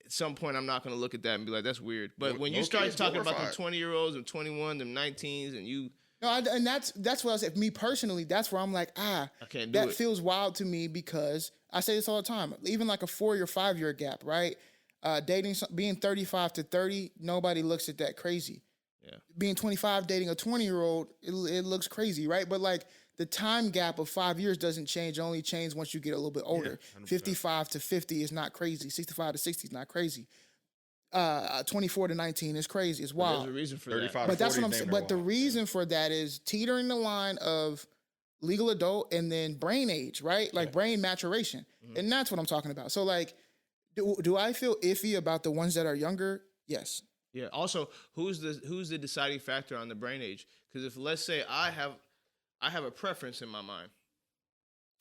at some point I'm not going to look at that and be like, that's weird. But when you Low-key start is talking about them glorified. 20-year-olds, them 21, them 19s, and you, No, and that's what I said. Me personally, that's where I'm like, I can't do that it. feels wild to me because I say this all the time. Even like a 4 or 5 year gap, right? Being 35 to 30, nobody looks at that crazy. Yeah. Being 25, dating a 20-year-old, it looks crazy, right? But like the time gap of 5 years doesn't change. It only changes once you get a little bit older. 100%. 55 to 50 is not crazy. 65 to 60 is not crazy. 24 to 19 is crazy. It's wild. There's a reason for 35 that. to But that's 40 what I'm is saying. damn near But the wild. reason for that is teetering the line of legal adult and then brain age, right? Like brain maturation. And that's what I'm talking about. So like, do I feel iffy about the ones that are younger? Yes. Yeah. Also, who's the deciding factor on the brain age? Because if let's say I have a preference in my mind,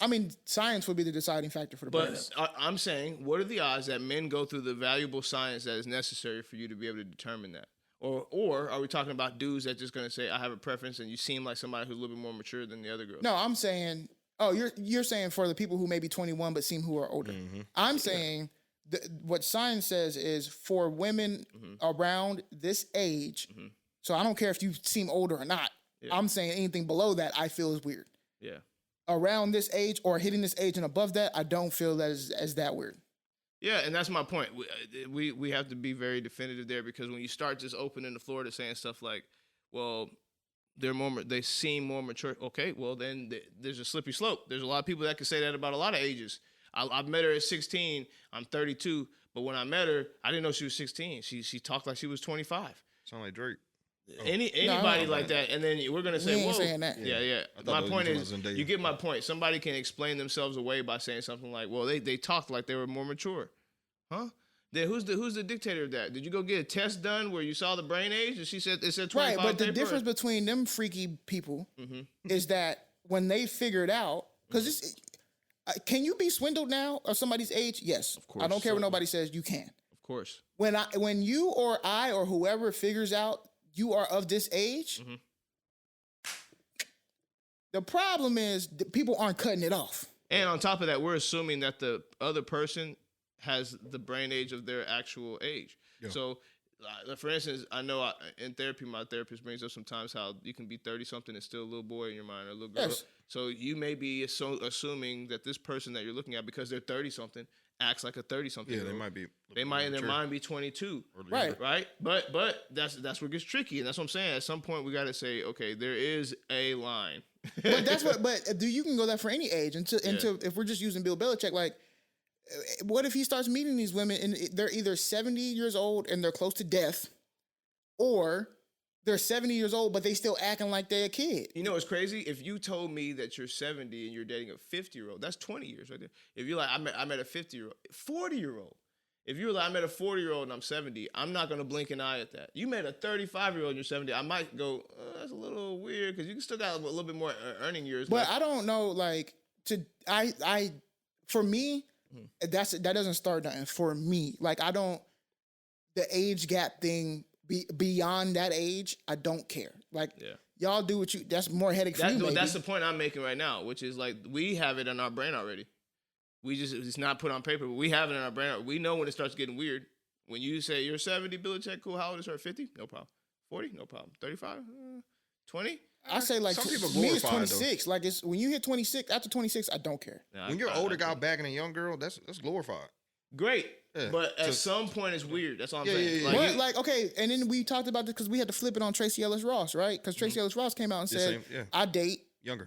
I mean, science would be the deciding factor for the brain. but I'm saying, what are the odds that men go through the valuable science that is necessary for you to be able to determine that? Or are we talking about dudes that just gonna say I have a preference and you seem like somebody who's a little bit more mature than the other girls? No, I'm saying, you're saying for the people who may be 21 but seem who are older. I'm saying what science says is for women around this age. So I don't care if you seem older or not. Yeah. I'm saying anything below that I feel is weird. Yeah. Around this age or hitting this age and above that, I don't feel that as that weird. Yeah, and that's my point. We have to be very definitive there because when you start just opening the floor to saying stuff like, well, they seem more mature. Okay, well then there's a slippery slope. There's a lot of people that can say that about a lot of ages. I've met her at 16. I'm 32, but when I met her, I didn't know she was 16. She talked like she was 25. Sound like Drake. Anybody like that, and then we're gonna say, We ain't "Whoa, saying that. yeah." I thought My that was point talking is, about Zendaya. you get my point. Somebody can explain themselves away by saying something like, "Well, they talked like they were more mature," huh? Then who's the dictator of that? Did you go get a test done where you saw the brain age and she said it said 25? Right, but the paper? difference between them freaky people is that when they figured out, because can you be swindled now of somebody's age? Yes, of course, I don't care what certainly. nobody says. You can. Of course. When you or I or whoever figures out you are of this age, the problem is people aren't cutting it off. And on top of that, we're assuming that the other person has the brain age of their actual age. Yeah. So, for instance, I know in therapy, my therapist brings up sometimes how you can be 30-something and still a little boy in your mind or a little girl. Yes. So you may be assuming that this person that you're looking at, because they're 30-something, acts like a 30-something. Yeah, they might be. They might in their mind be 22. Right. Right? But that's where it gets tricky. And that's what I'm saying. At some point, we got to say, okay, there is a line. But that's what. But you can go that for any age until if we're just using Bill Belichick, like, what if he starts meeting these women and they're either 70 years old and they're close to death, or they're 70 years old but they still acting like they're a kid? You know what's crazy? If you told me that you're 70 and you're dating a 50-year-old, that's 20 years right there. If you're like, I met a 50-year-old, 40-year-old. If you're like, I met a 40-year-old and I'm 70, I'm not gonna blink an eye at that. You met a 35-year-old and you're 70, I might go, that's a little weird because you can still got a little bit more earning years. But left. I don't know, like for me, that doesn't start nothing for me. Like I don't, the age gap thing beyond that age, I don't care. Like y'all do what you. That's more headache for you. Maybe. That's the point I'm making right now, which is like we have it in our brain already. It's not put on paper, but we have it in our brain. We know when it starts getting weird. When you say you're 70, Belichick, cool. How old is her? 50? No problem. 40? No problem. 35? 20? I say like some people me it's glorify it, 26. Like it's when you hit 26, after 26, I don't care. Nah, When you're older guy bagging a young girl, that's glorified. Great. Yeah. But at some point it's weird. That's all I'm saying. Yeah. But like, okay, and then we talked about this because we had to flip it on Tracee Ellis Ross, right? Because Tracee Ellis Ross came out and said, I date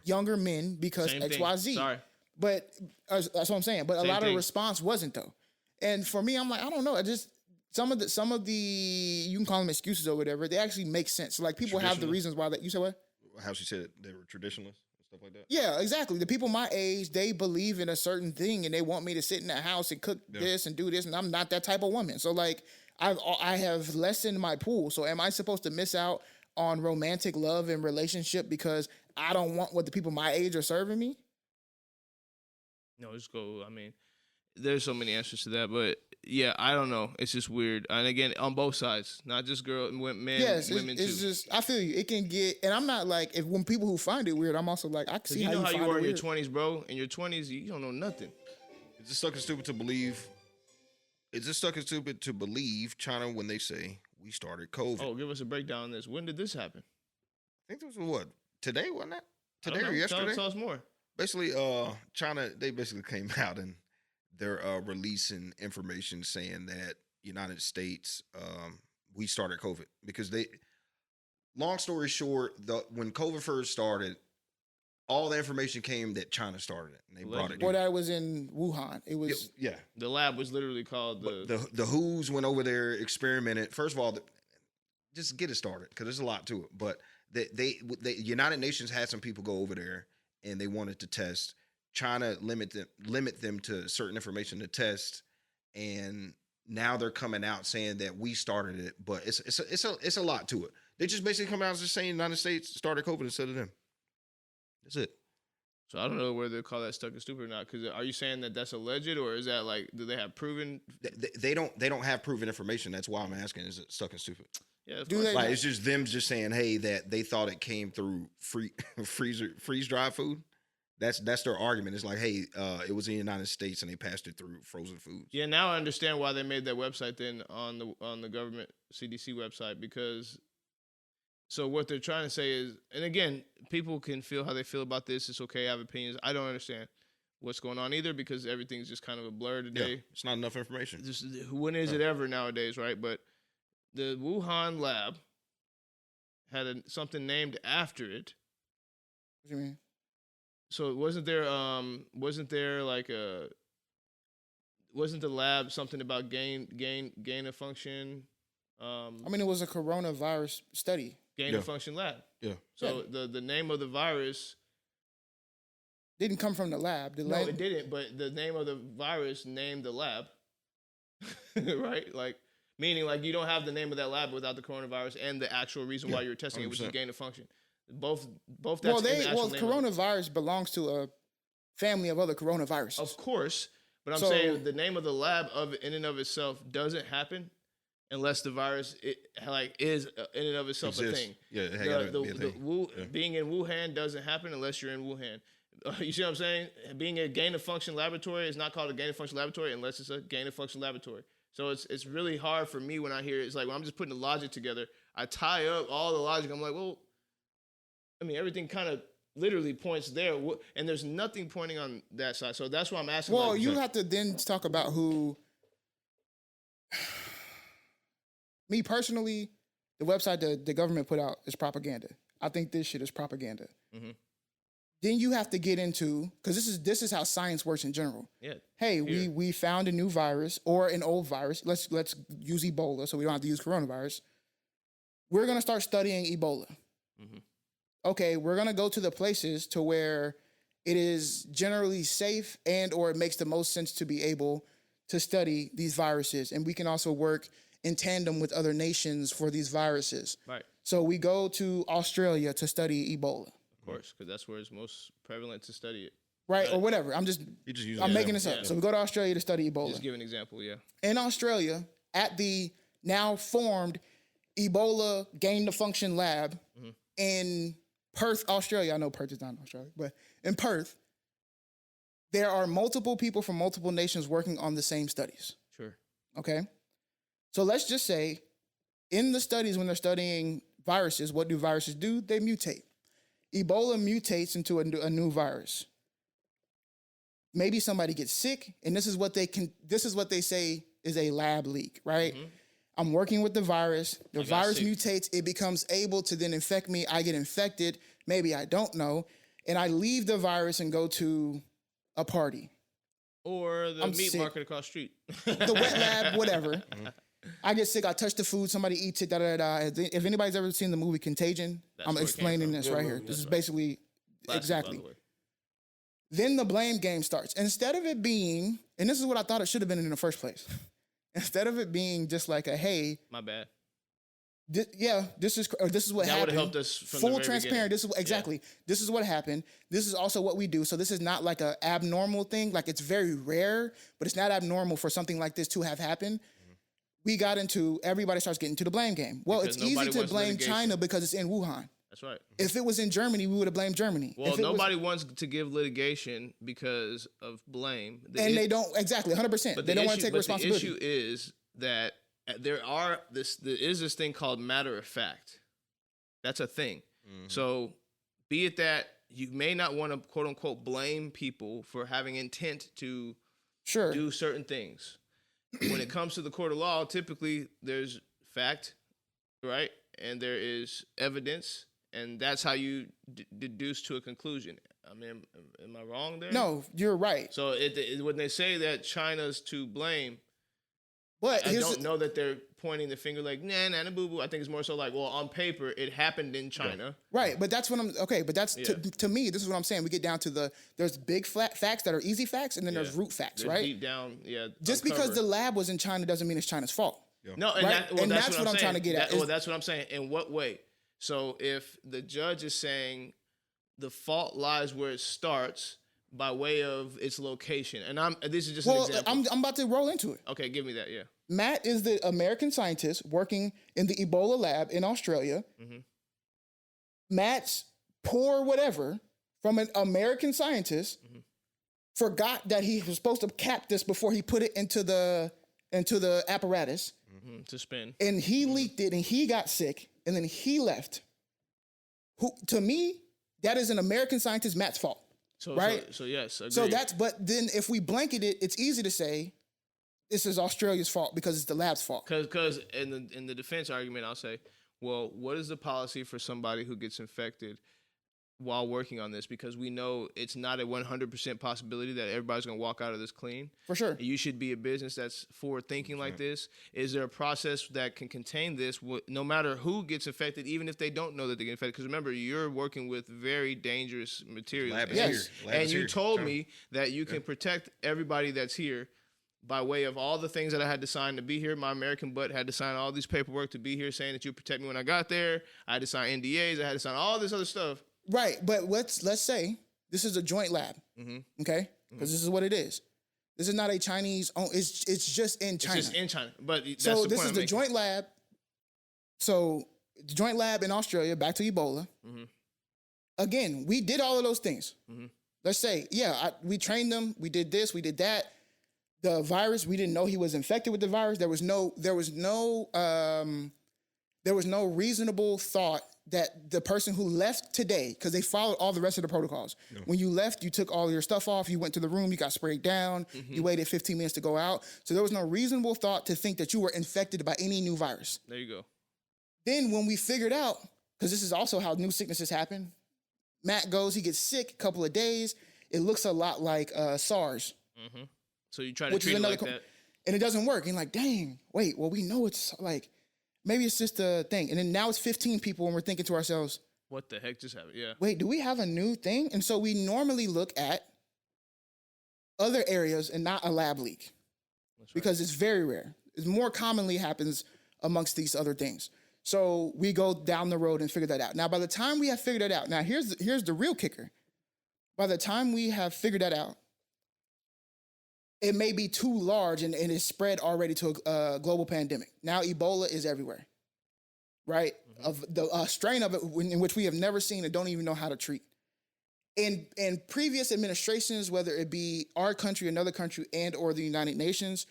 younger men because Same XYZ. Thing. Sorry. But that's what I'm saying. But a lot of the response wasn't though. And for me, I'm like, I don't know. I just some of the you can call them excuses or whatever. They actually make sense. So like people have the reasons why that you said what? How she said they were traditionalists and stuff like that. Yeah, exactly. The people my age, they believe in a certain thing and they want me to sit in the house and cook this and do this, and I'm not that type of woman. So like I have lessened my pool. So am I supposed to miss out on romantic love and relationship because I don't want what the people my age are serving me? No, just go. I mean, there's so many answers to that, but yeah, I don't know. It's just weird. And again, on both sides, not just men, yes, women too. It's just, I feel you. It can get, and I'm not like, when people who find it weird, I'm also like, I can see you know how you are in your weird. 20s, bro. In your 20s, you don't know nothing. Is it stuck and stupid to believe? Is it stuck and stupid to believe China when they say we started COVID? Oh, give us a breakdown on this. When did this happen? I think this was what? Today, wasn't it? Today or yesterday? Tell us more. Basically, China, they basically came out and they're releasing information saying that United States, we started COVID because long story short, when COVID first started, all the information came that China started it and they brought it. Well, that was in Wuhan. It was The lab was literally called the WHO's went over there, experimented. First of all, just get it started because there's a lot to it. But the United Nations had some people go over there and they wanted to test. China limit them to certain information to test, and now they're coming out saying that we started it, but it's a lot to it. They just basically come out and just saying the United States started COVID instead of them. That's it. So I don't know whether they call that stuck and stupid or not. Because are you saying that that's alleged, or is that like, do they have proven? They don't have proven information. That's why I'm asking. Is it stuck and stupid? Yeah, like it's just them just saying, hey, that they thought it came through freeze dried food. That's their argument. It's like, hey, it was in the United States and they passed it through frozen foods. Yeah, now I understand why they made that website then on the government CDC website, because so what they're trying to say is, and again, people can feel how they feel about this. It's okay, I have opinions. I don't understand what's going on either because everything's just kind of a blur today. Yeah, it's not enough information. When is it ever nowadays, right? But the Wuhan Lab had something named after it. What do you mean? So wasn't there wasn't the lab something about gain of function? I mean, it was a coronavirus study. Gain of function lab. Yeah. So the name of the virus didn't come from the lab. No, it didn't. But the name of the virus named the lab, right? Like meaning like you don't have the name of that lab without the coronavirus and the actual reason why you're testing 100%. It, which is gain of function. Both. That's coronavirus belongs to a family of other coronaviruses. Of course, but I'm saying the name of the lab in and of itself doesn't happen unless the virus is in and of itself a thing. Yeah, being in Wuhan doesn't happen unless you're in Wuhan. You see what I'm saying? Being a gain of function laboratory is not called a gain of function laboratory unless it's a gain of function laboratory. So it's really hard for me when I hear it. It's like when I'm just putting the logic together, I tie up all the logic. I'm like, well, I mean, everything kind of literally points there, and there's nothing pointing on that side. So that's why I'm asking. Well, you have to then talk about who. Me personally, the website that the government put out is propaganda. I think this shit is propaganda. Mm-hmm. Then you have to get into, because this is how science works in general. Yeah. Hey, we found a new virus or an old virus. Let's use Ebola, so we don't have to use coronavirus. We're gonna start studying Ebola. Mm-hmm. Okay, we're gonna go to the places to where it is generally safe and or it makes the most sense to be able to study these viruses, and we can also work in tandem with other nations for these viruses. Right. So we go to Australia to study Ebola, Of course, because that's where it's most prevalent to study it. right? Or whatever. I'm making this up. Yeah. So we go to Australia to study Ebola. Just give an example, yeah. In Australia, at the now formed Ebola gain of function lab in Perth, Australia. I know Perth is not in Australia, but in Perth, there are multiple people from multiple nations working on the same studies. Sure. Okay. So let's just say in the studies, when they're studying viruses, what do viruses do? They mutate. Ebola mutates into a new virus. Maybe somebody gets sick, and this is what they say is a lab leak, right? I'm working with the virus. The virus mutates. It becomes able to then infect me. I get infected. Maybe I don't know. And I leave the virus and go to a party. Or the I'm meat sick. market across the street. The wet lab, whatever. I get sick. I touch the food. Somebody eats it. Da da da. If anybody's ever seen the movie Contagion, That's I'm where it came explaining from. this Good right movie. here. This That's is right. basically Classic, exactly. by the way. Then the blame game starts. Instead of it being, and this is what I thought it should have been in the first place. Instead of it being just like a, hey, My bad. this is what That would happened. have helped us from the Full very transparent. beginning. This is exactly. This is what happened. This is also what we do. So this is not like a abnormal thing. Like it's very rare, but it's not abnormal for something like this to have happened. Everybody starts getting to the blame game. Well, Because it's easy nobody to wants blame litigation. China because it's in Wuhan. That's right. If it was in Germany, we would have blamed Germany. Well, If it was- nobody wants to give litigation because of blame. they don't exactly 100%. But They the don't want issue- to take but responsibility. The issue is that there is this thing called matter of fact. That's a thing. So be it that you may not want to quote unquote blame people for having intent to Sure. do certain things. When it comes to the court of law, typically there's fact, right? And there is evidence, and that's how you deduce to a conclusion. I mean, am I wrong there? No, you're right. So when they say that China's to blame, But I here's don't know that they're pointing the finger like, nah, boo boo. I think it's more so like, well, on paper, it happened in China. right, but that's what I'm okay. But that's to me. This is what I'm saying. We get down to there's big facts that are easy facts, and then there's Yeah. root facts, They're right? Deep down, yeah. Just because the lab was in China doesn't mean it's China's fault. No, and, Right? And that's what I'm trying to get at. Well, that's what I'm saying. In what way? So if the judge is saying the fault lies where it starts by way of its location, and this is just an Well, example. I'm about to roll into it. Okay, give me that. Yeah. Matt is the American scientist working in the Ebola lab in Australia. Matt's poor whatever from an American scientist forgot that he was supposed to cap this before he put it into the apparatus, To spin. and he leaked it, and he got sick, and then he left. To me, that is an American scientist, Matt's fault. So, right? So yes. Agreed. So but then if we blanket it, it's easy to say this is Australia's fault because it's the lab's fault. Because in the defense argument, I'll say, well, what is the policy for somebody who gets infected while working on this? Because we know it's not a 100% possibility that everybody's going to walk out of this clean. For sure. You should be a business that's forward thinking like this. Is there a process that can contain this, no matter who gets infected, even if they don't know that they get infected? Because remember, you're working with very dangerous materials. Lab is Yes. here. Lab And is you here. told Sure. me that you can protect everybody that's here by way of all the things that I had to sign to be here. My American butt had to sign all these paperwork to be here, saying that you protect me when I got there. I had to sign NDAs. I had to sign all this other stuff. Right, but let's say this is a joint lab, okay? Because this is what it is. This is not a Chinese. It's just in China. It's just in China. But that's So the this point is I'm the making. joint lab. So the joint lab in Australia. Back to Ebola. Again, we did all of those things. Let's say, we trained them. We did this. We did that. The virus. We didn't know he was infected with the virus. There was no reasonable thought that the person who left today, because they followed all the rest of the protocols. When you left, you took all your stuff off. You went to the room. You got sprayed down. You waited 15 minutes to go out. So there was no reasonable thought to think that you were infected by any new virus. There you go. Then when we figured out, because this is also how new sicknesses happen, Matt goes, he gets sick a couple of days. It looks a lot like SARS. So you try to Which is treat it another like that. And it doesn't work. And like, dang, wait, well, we know it's like, maybe it's just a thing. And then now it's 15 people and we're thinking to ourselves, What the heck just happened? Yeah. wait, do we have a new thing? And so we normally look at other areas and not a lab leak. because it's very rare. It more commonly happens amongst these other things. So we go down the road and figure that out. Now, by the time we have figured that out, now here's the real kicker. By the time we have figured that out, it may be too large and it's spread already to a global pandemic. Now Ebola is everywhere, right? Of the strain of it in which we have never seen and don't even know how to treat. In previous administrations, whether it be our country, another country, and or the United Nations,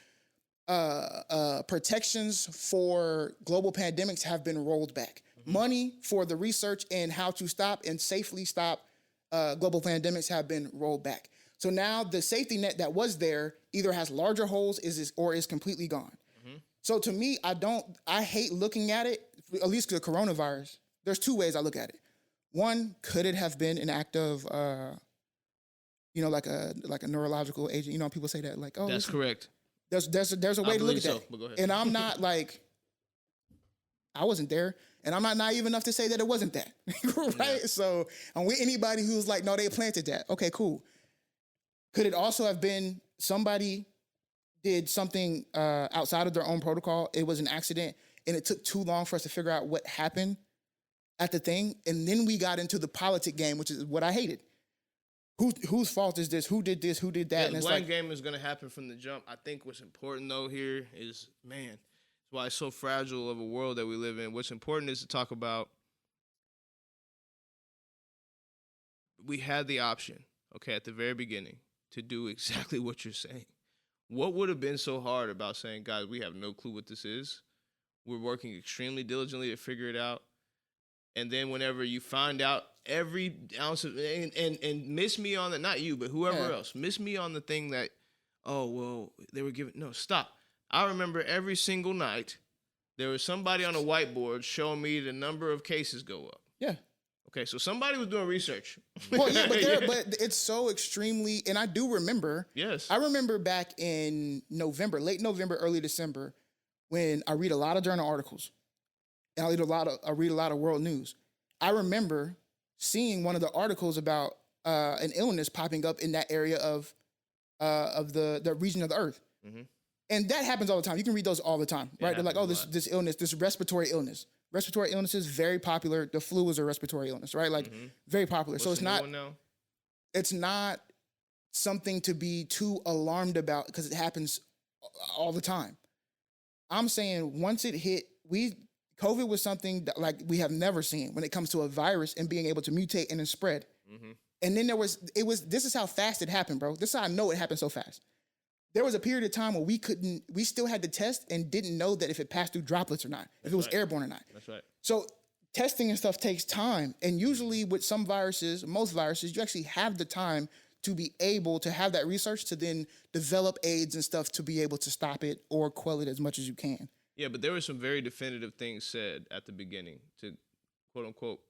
protections for global pandemics have been rolled back. Money for the research and how to stop and safely stop global pandemics have been rolled back. So now the safety net that was there either has larger holes or is completely gone. So to me, I hate looking at it, at least the coronavirus. There's two ways I look at it. One, could it have been an act of, like a neurological agent? People say that, like, oh, That's correct. There's a way to look at that. But go ahead. And I'm not like, I wasn't there, and I'm not naive enough to say that it wasn't that, right? Yeah. So I'm with anybody who's like, no, they planted that. Okay, cool. Could it also have been somebody did something outside of their own protocol? It was an accident, and it took too long for us to figure out what happened at the thing, and then we got into the politic game, which is what I hated. Whose fault is this? Who did this? Who did that? Yeah, and the it's blame game is going to happen from the jump. I think what's important, though, here is, man, it's why it's so fragile of a world that we live in. What's important is to talk about we had the option, okay, at the very beginning to do exactly what you're saying. What would have been so hard about saying, guys, we have no clue what this is. We're working extremely diligently to figure it out. And then whenever you find out every ounce of, and miss me on the, not you, but whoever else, miss me on the thing that, oh, well, they were giving, no, stop. I remember every single night there was somebody on a whiteboard showing me the number of cases go up. Yeah. Okay, so somebody was doing research. Well, yeah, but it's so extremely, and I do remember. Yes. I remember back in November, late November, early December, when I read a lot of journal articles, and I read a lot of world news. I remember seeing one of the articles about an illness popping up in that area of the region of the earth. Mm-hmm. And that happens all the time. You can read those all the time, right? They're like, oh, this illness, this respiratory illness. Respiratory illness is very popular. The flu is a respiratory illness, right? Like, very popular. What's so it's not something to be too alarmed about because it happens all the time. I'm saying once it hit, COVID was something that, like, we have never seen when it comes to a virus and being able to mutate and then spread. Mm-hmm. And then this is how fast it happened, bro. This is how I know it happened so fast. There was a period of time where we still had to test and didn't know that if it passed through droplets or not, if it was airborne or not. That's right. So testing and stuff takes time. And usually with some viruses, most viruses, you actually have the time to be able to have that research to then develop aids and stuff to be able to stop it or quell it as much as you can. Yeah, but there were some very definitive things said at the beginning to, quote unquote,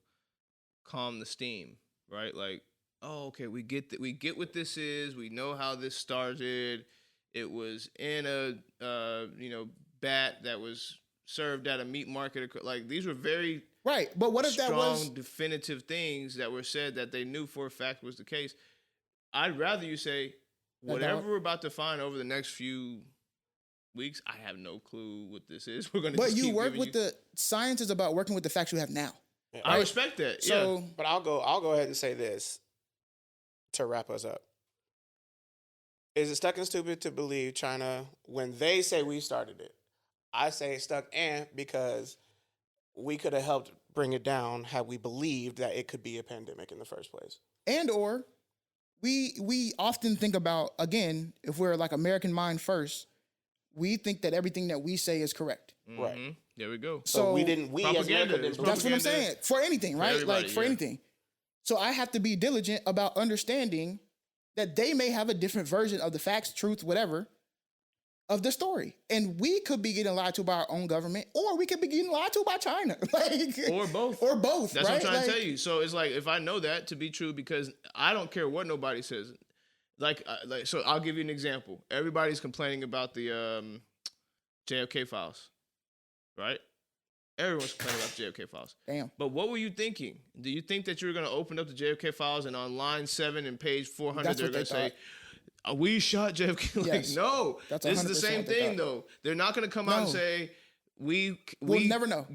calm the steam, right? Like, oh, okay, we get what this is. We know how this started. It was in a bat that was served at a meat market. Like, these were very right. But what if strong, that was definitive things that were said that they knew for a fact was the case? I'd rather you say whatever we're about to find over the next few weeks, I have no clue what this is. We're going to. But you work with the science is about working with the facts you have now. Yeah. I respect that. So, yeah. But I'll go ahead and say this to wrap us up. Is it stuck and stupid to believe China when they say we started it? I say stuck and because we could have helped bring it down had we believed that it could be a pandemic in the first place. And or we often think about, again, if we're like American mind first, we think that everything that we say is correct. Mm-hmm. Right. There we go. So we as America didn't. That's what I'm saying. For anything, right? For yeah. anything. So I have to be diligent about understanding that they may have a different version of the facts, truth, whatever, of the story. And we could be getting lied to by our own government, or we could be getting lied to by China. Or both. Or both, That's right? what I'm trying to tell you. So it's like, if I know that to be true, because I don't care what nobody says. So I'll give you an example. Everybody's complaining about the JFK files, right? Everyone's complaining about the JFK files. Damn. But what were you thinking? Do you think that you were going to open up the JFK files and on line 7 and page 400 they're going to say, We shot JFK. Like, Yes. no, That's this is the 100% same what they thing, thought. though. They're not going to come out and No. say, we'll never know.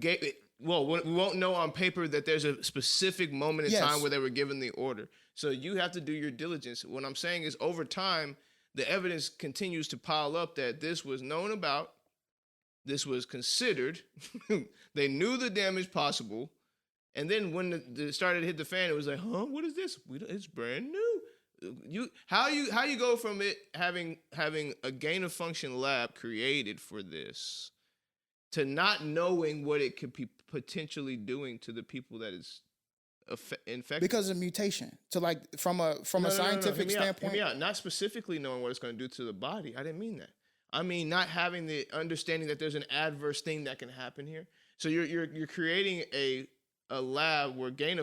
Well, we won't know on paper that there's a specific moment in Yes. time where they were given the order. So you have to do your diligence. What I'm saying is, over time, the evidence continues to pile up that this was known about, this was considered, they knew the damage possible, and then when it started to hit the fan, it was like, huh, what is this? It's brand new. How you go from it having a gain of function lab created for this to not knowing what it could be potentially doing to the people that is infected? Because of mutation. So like from a scientific standpoint. Hear me out. Not specifically knowing what it's going to do to the body. I didn't mean that. I mean not having the understanding that there's an adverse thing that can happen here. So you're creating a lab where matter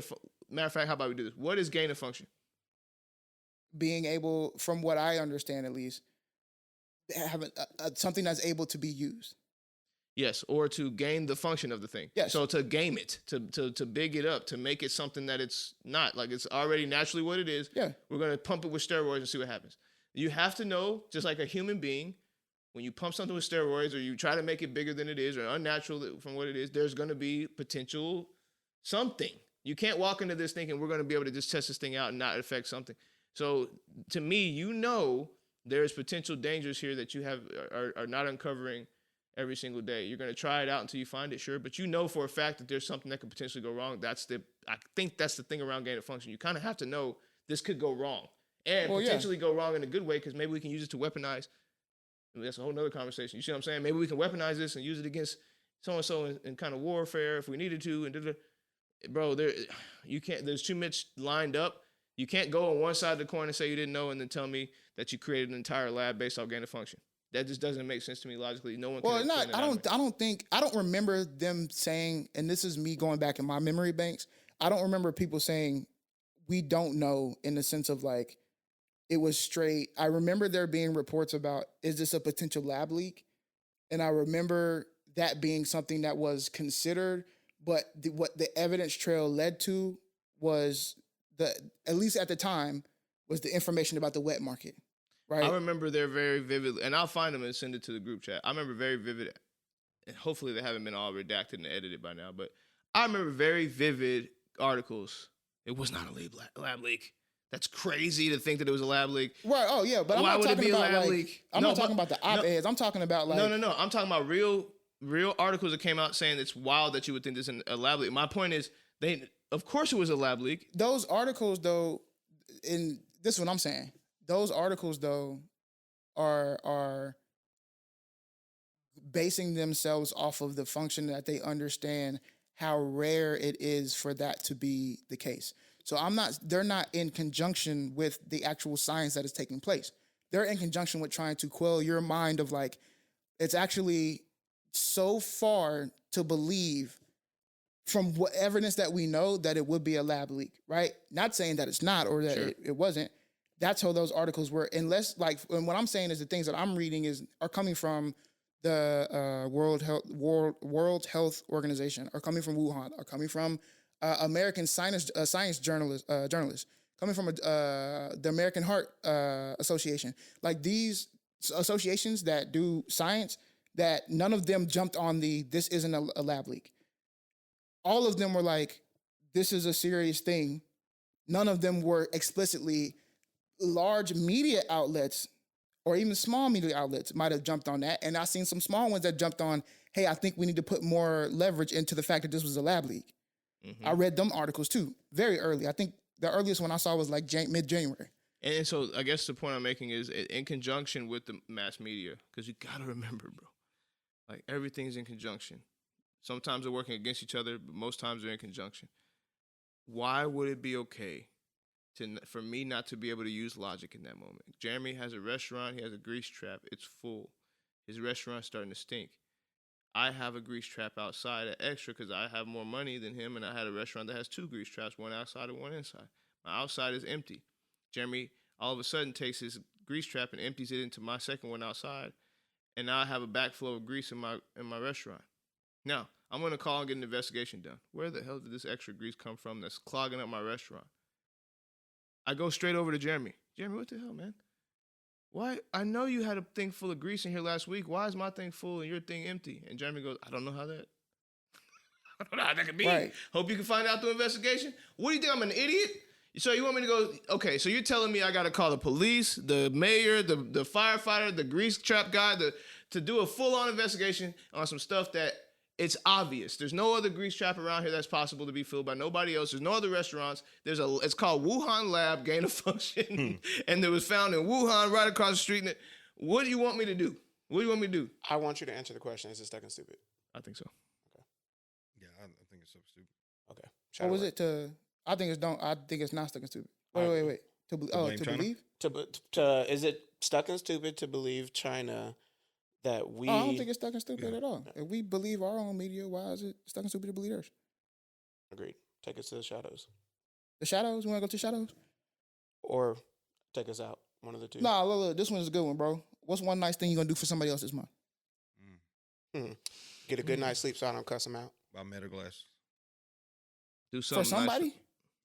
of fact, how about we do this? What is gain of function? Being able, from what I understand at least, having something that's able to be used. Yes, or to gain the function of the thing. Yes. So to game it, to big it up, to make it something that it's not. Like it's already naturally what it is. Yeah. We're going to pump it with steroids and see what happens. You have to know, just like a human being, when you pump something with steroids or you try to make it bigger than it is or unnatural from what it is, there's going to be potential something. You can't walk into this thinking we're going to be able to just test this thing out and not affect something. So to me, there's potential dangers here that you are not uncovering every single day. You're going to try it out until you find it, sure, but you know for a fact that there's something that could potentially go wrong. I think that's the thing around gain of function. You kind of have to know this could go wrong and potentially go wrong in a good way, because maybe we can use it to weaponize. I mean, that's a whole nother conversation. You see what I'm saying? Maybe we can weaponize this and use it against so-and-so in kind of warfare if we needed to. And bro, you can't. There's too much lined up. You can't go on one side of the coin and say you didn't know and then tell me that you created an entire lab based off gain of function. That just doesn't make sense to me logically. No one can. Well, not. I don't remember them saying, and this is me going back in my memory banks. I don't remember people saying we don't know in the sense of like it was straight. I remember there being reports about, is this a potential lab leak? And I remember that being something that was considered, but what the evidence trail led to was at least at the time, was the information about the wet market. Right. I remember they're very vivid, and I'll find them and send it to the group chat. I remember very vivid, and hopefully they haven't been all redacted and edited by now, but I remember very vivid articles. It was not a lab leak. That's crazy to think that it was a lab leak. Right. Oh, yeah. But Why I'm would not it talking be a about lab like, leak? I'm not talking about the op-eds. I'm talking about like. No. I'm talking about real articles that came out saying it's wild that you would think this is a lab leak. My point is, of course it was a lab leak. Those articles, though, and this is what I'm saying. Those articles, though, are basing themselves off of the function that they understand how rare it is for that to be the case. So they're not in conjunction with the actual science that is taking place. They're in conjunction with trying to quell your mind of like, it's actually so far to believe from what evidence that we know that it would be a lab leak, right? Not saying that it's not or that it wasn't. That's how those articles were. Unless, like, and what I'm saying is the things that I'm reading are coming from the World Health Organization, are coming from Wuhan, are coming from American science journalists, coming from the American Heart Association. Like these associations that do science, that none of them jumped on this isn't a lab leak. All of them were like, this is a serious thing. None of them were explicitly. Large media outlets or even small media outlets might have jumped on that. And I've seen some small ones that jumped on, hey, I think we need to put more leverage into the fact that this was a lab leak. Mm-hmm. I read them articles too, very early. I think the earliest one I saw was like mid-January. And so I guess the point I'm making is in conjunction with the mass media, because you got to remember, bro, like everything's in conjunction. Sometimes they're working against each other, but most times they're in conjunction. Why would it be okay for me not to be able to use logic in that moment? Jeremy has a restaurant. He has a grease trap. It's full. His restaurant's starting to stink. I have a grease trap outside at extra because I have more money than him, and I had a restaurant that has 2 grease traps, one outside and one inside. My outside is empty. Jeremy all of a sudden takes his grease trap and empties it into my second one outside, and now I have a backflow of grease in my restaurant. Now, I'm going to call and get an investigation done. Where the hell did this extra grease come from that's clogging up my restaurant? I go straight over to Jeremy. Jeremy, what the hell, man? why? I know you had a thing full of grease in here last week. Why is my thing full and your thing empty? And Jeremy goes, I don't know how that. I don't know how that could be. Right. Hope you can find out through investigation. What do you think? I'm an idiot? So you want me to go? Okay, so you're telling me I got to call the police, the mayor, the firefighter, the grease trap guy, to do a full-on investigation on some stuff that it's obvious. There's no other grease trap around here that's possible to be filled by nobody else. There's no other restaurants. It's called Wuhan Lab Gain of Function, and it was found in Wuhan, right across the street. What do you want me to do? What do you want me to do? I want you to answer the question. Is it stuck and stupid? I think so. Yeah, I think it's so stupid. Okay. What was it to? I think it's not stuck and stupid. Wait. To blame China? believe? Is it stuck and stupid to believe China that we? I don't think it's stuck and stupid at all. If we believe our own media, why is it stuck and stupid to believe theirs? Agreed. Take us to the shadows. The shadows? You want to go to the shadows? Or take us out. One of the two. Nah, look, this one's a good one, bro. What's one nice thing you gonna do for somebody else this month? Get a good night's sleep so I don't cuss them out. Buy metal glasses. Do something For somebody? Nice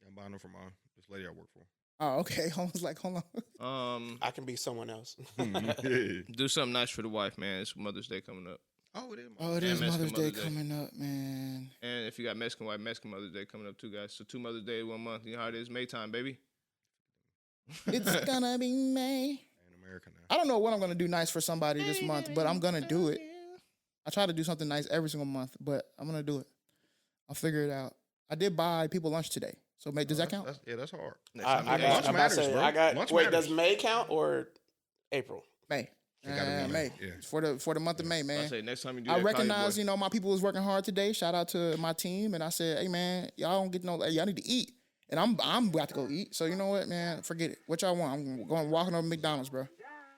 I'm buying them from this lady I work for. Oh, okay. I was like, hold on. I can be someone else. Do something nice for the wife, man. It's Mother's Day coming up. Oh, it is. It is Mexican Mother's Day Mother's Day. coming up, man. And if you got Mexican wife, Mexican Mother's Day coming up too, guys. So 2 Mother's Day, 1 month. You know how it is? May time, baby. It's gonna be May. In America now. I don't know what I'm gonna do nice for somebody this month, but I'm gonna do it. I try to do something nice every single month, but I'm gonna do it. I'll figure it out. I did buy people lunch today, so does that count? That's hard. I got. Lunch Wait, matters. does May count or April? May. gotta be May. May, yeah. It's for the month of May, I man. say next time you do I that, call your recognize, boy. my people was working hard today. Shout out to my team, and I said, hey man, y'all don't get y'all need to eat, and I'm about to go eat. So you know what, man, forget it. What y'all want? I'm going walking over to McDonald's, bro.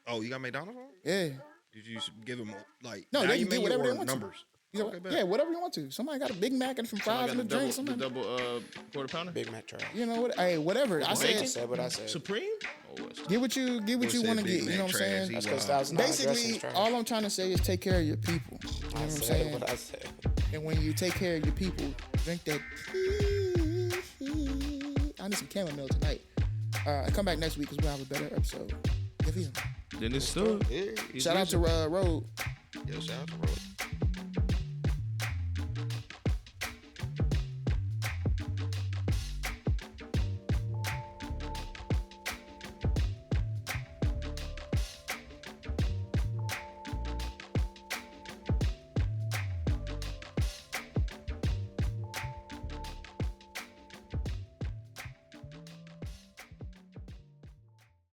Oh, you got McDonald's on? Yeah. Did you give them like No, they value can get menu whatever they or want to. numbers? You know, Okay, bet. yeah, whatever you want to. Somebody got a Big Mac and some I fries got and the a drink. double, quarter pounder. Big Mac trial. You know what? Hey, whatever. I I said, said what I said. Supreme? Oh, what's get what you said want to Big get. You Mac know what I'm saying? trash. That's because $1,000 dressing's Basically, trash. all I'm trying to say is take care of your people. You know what I I'm said saying? what I said. And when you take care of your people, drink that. I need some chamomile tonight. Come back next week because we'll have a better episode. Give you. Then it's still. Yeah. Shout out to Road. Yo, shout out to Road.